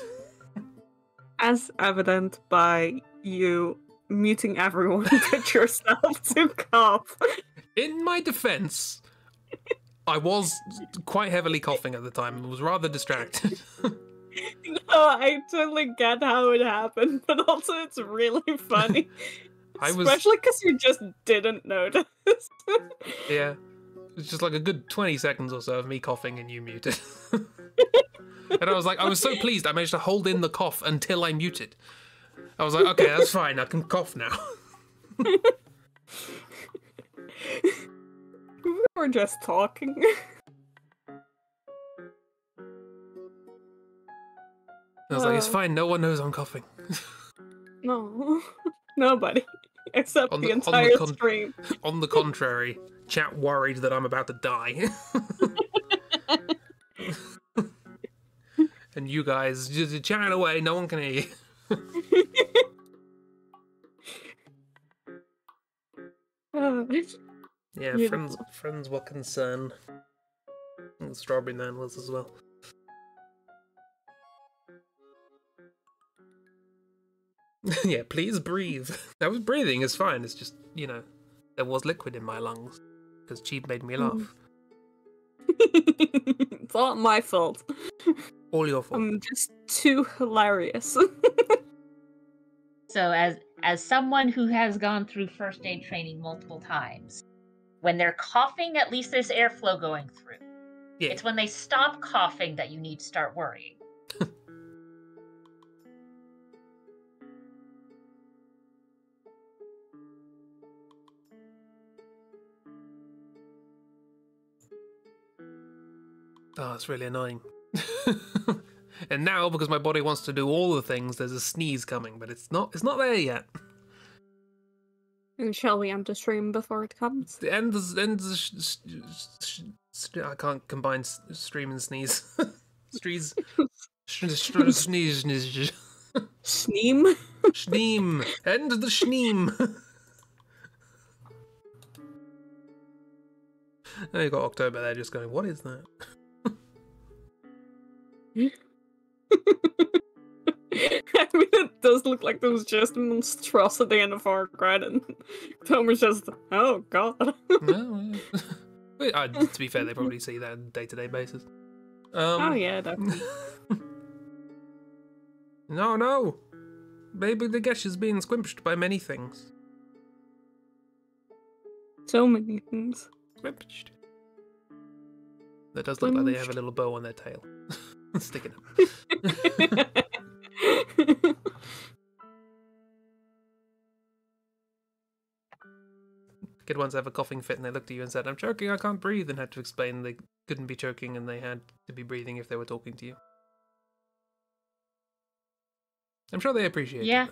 [SPEAKER 2] As evident by you muting everyone but yourself to cough.
[SPEAKER 1] In my defense, I was quite heavily coughing at the time and was rather distracted.
[SPEAKER 2] No, I totally get how it happened, but also it's really funny. Especially because you just didn't notice.
[SPEAKER 1] Yeah. It's just like a good 20 seconds or so of me coughing and you muted. And I was so pleased I managed to hold in the cough until I muted. I was like, okay, that's fine, I can cough now.
[SPEAKER 2] We were just talking.
[SPEAKER 1] I was like, it's fine, no one knows I'm coughing.
[SPEAKER 2] No, nobody. Except the entire stream.
[SPEAKER 1] On the contrary, chat worried that I'm about to die. And you guys just chatting away, no one can hear you. Yeah, friends were concerned. And the Strawberry Man was as well. Yeah, please breathe. I was breathing, it's fine. It's just, you know, there was liquid in my lungs. Because Cheap made me laugh.
[SPEAKER 2] It's not my fault.
[SPEAKER 1] All your fault.
[SPEAKER 2] I'm just too hilarious.
[SPEAKER 3] So as someone who has gone through first aid training multiple times, when they're coughing, at least there's airflow going through. Yeah. It's when they stop coughing that you need to start worrying.
[SPEAKER 1] Oh, it's really annoying. And now, because my body wants to do all the things, there's a sneeze coming, but it's not there yet.
[SPEAKER 2] And shall we end the stream before it comes?
[SPEAKER 1] I can't combine stream and sneeze. Sneeze. Sneeze.
[SPEAKER 2] Schneem?
[SPEAKER 1] Schneem. End the schneem. Now you got October there just going, what is that?
[SPEAKER 2] I mean, it does look like there was just a monstrosity in the foreground, and Tomer's just, oh god.
[SPEAKER 1] No, to be fair, they probably see that on a day-to-day basis.
[SPEAKER 2] Oh yeah, definitely.
[SPEAKER 1] No. Maybe the Gesh is being squimped by many things.
[SPEAKER 2] So many things.
[SPEAKER 1] Squimped. That does look like they have a little bow on their tail. Sticking up. Kid once have a coughing fit and they looked at you and said, I'm choking, I can't breathe, and had to explain they couldn't be choking and they had to be breathing if they were talking to you. I'm sure they appreciate that.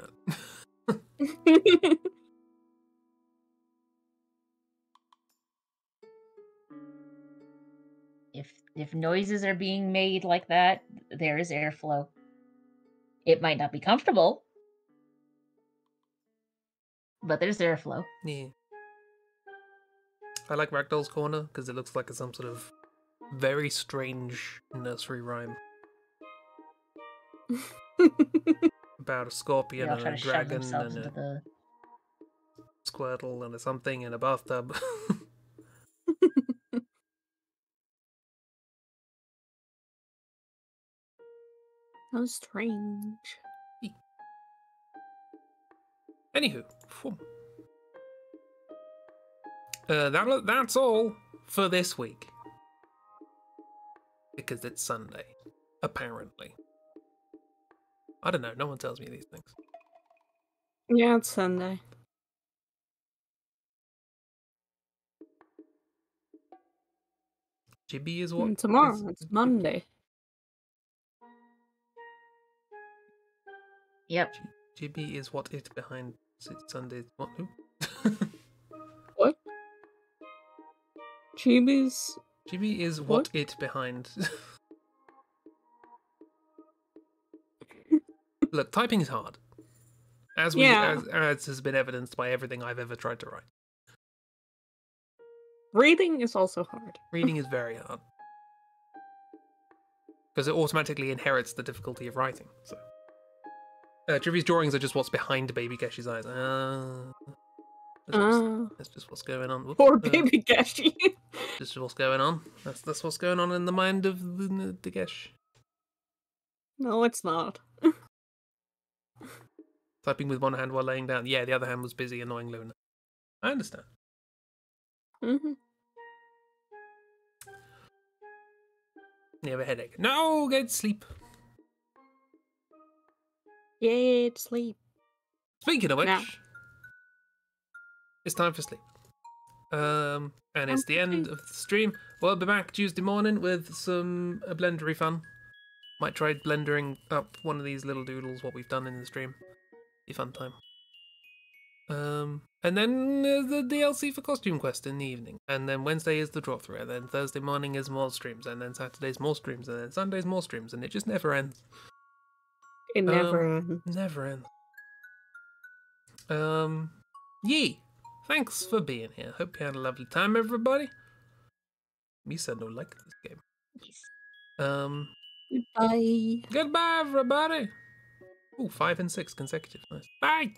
[SPEAKER 3] If noises are being made like that, there is airflow. It might not be comfortable, but there's airflow.
[SPEAKER 1] Yeah. I like Ragdoll's Corner because it looks like some sort of very strange nursery rhyme. About a scorpion and a dragon and a Squirtle and a something in a bathtub.
[SPEAKER 2] How strange.
[SPEAKER 1] Anywho, that's all for this week. Because it's Sunday, apparently. I don't know, no one tells me these things.
[SPEAKER 2] Yeah, it's Sunday.
[SPEAKER 1] Chibi is what?
[SPEAKER 2] And tomorrow, it's Monday.
[SPEAKER 3] Yep.
[SPEAKER 1] Chibi is what it behind Sundays. What? Who?
[SPEAKER 2] What? Chibi's
[SPEAKER 1] Chibi is what it behind. Look, typing is hard. As has been evidenced by everything I've ever tried to write.
[SPEAKER 2] Reading is also hard.
[SPEAKER 1] Reading is very hard. Because it automatically inherits the difficulty of writing. So, Chibi's drawings are just what's behind Baby Geshi's eyes. That's just what's going on. Whoops.
[SPEAKER 2] Poor Baby Geshi.
[SPEAKER 1] Just what's going on. That's what's going on in the mind of the Gesh.
[SPEAKER 2] No, it's not.
[SPEAKER 1] Typing with one hand while laying down. Yeah, the other hand was busy annoying Luna. I understand.
[SPEAKER 2] Mm-hmm.
[SPEAKER 1] You have a headache. No, get sleep.
[SPEAKER 2] Get sleep.
[SPEAKER 1] Speaking of which,
[SPEAKER 2] Now.
[SPEAKER 1] it's time for sleep. And it's the end of the stream. We'll be back Tuesday morning with some blendery fun. Might try blendering up one of these little doodles, what we've done in the stream. Be a fun time. And then the DLC for Costume Quest in the evening. And then Wednesday is the draw through. And then Thursday morning is more streams. And then Saturday's more streams. And then Sunday's more streams. And it just never ends.
[SPEAKER 2] It never ends.
[SPEAKER 1] Never ends. Yee! Thanks for being here. Hope you had a lovely time, everybody. Misa don't like this game.
[SPEAKER 2] Goodbye.
[SPEAKER 1] Goodbye, everybody. Ooh, 5 and 6 consecutive. Nice. Bye!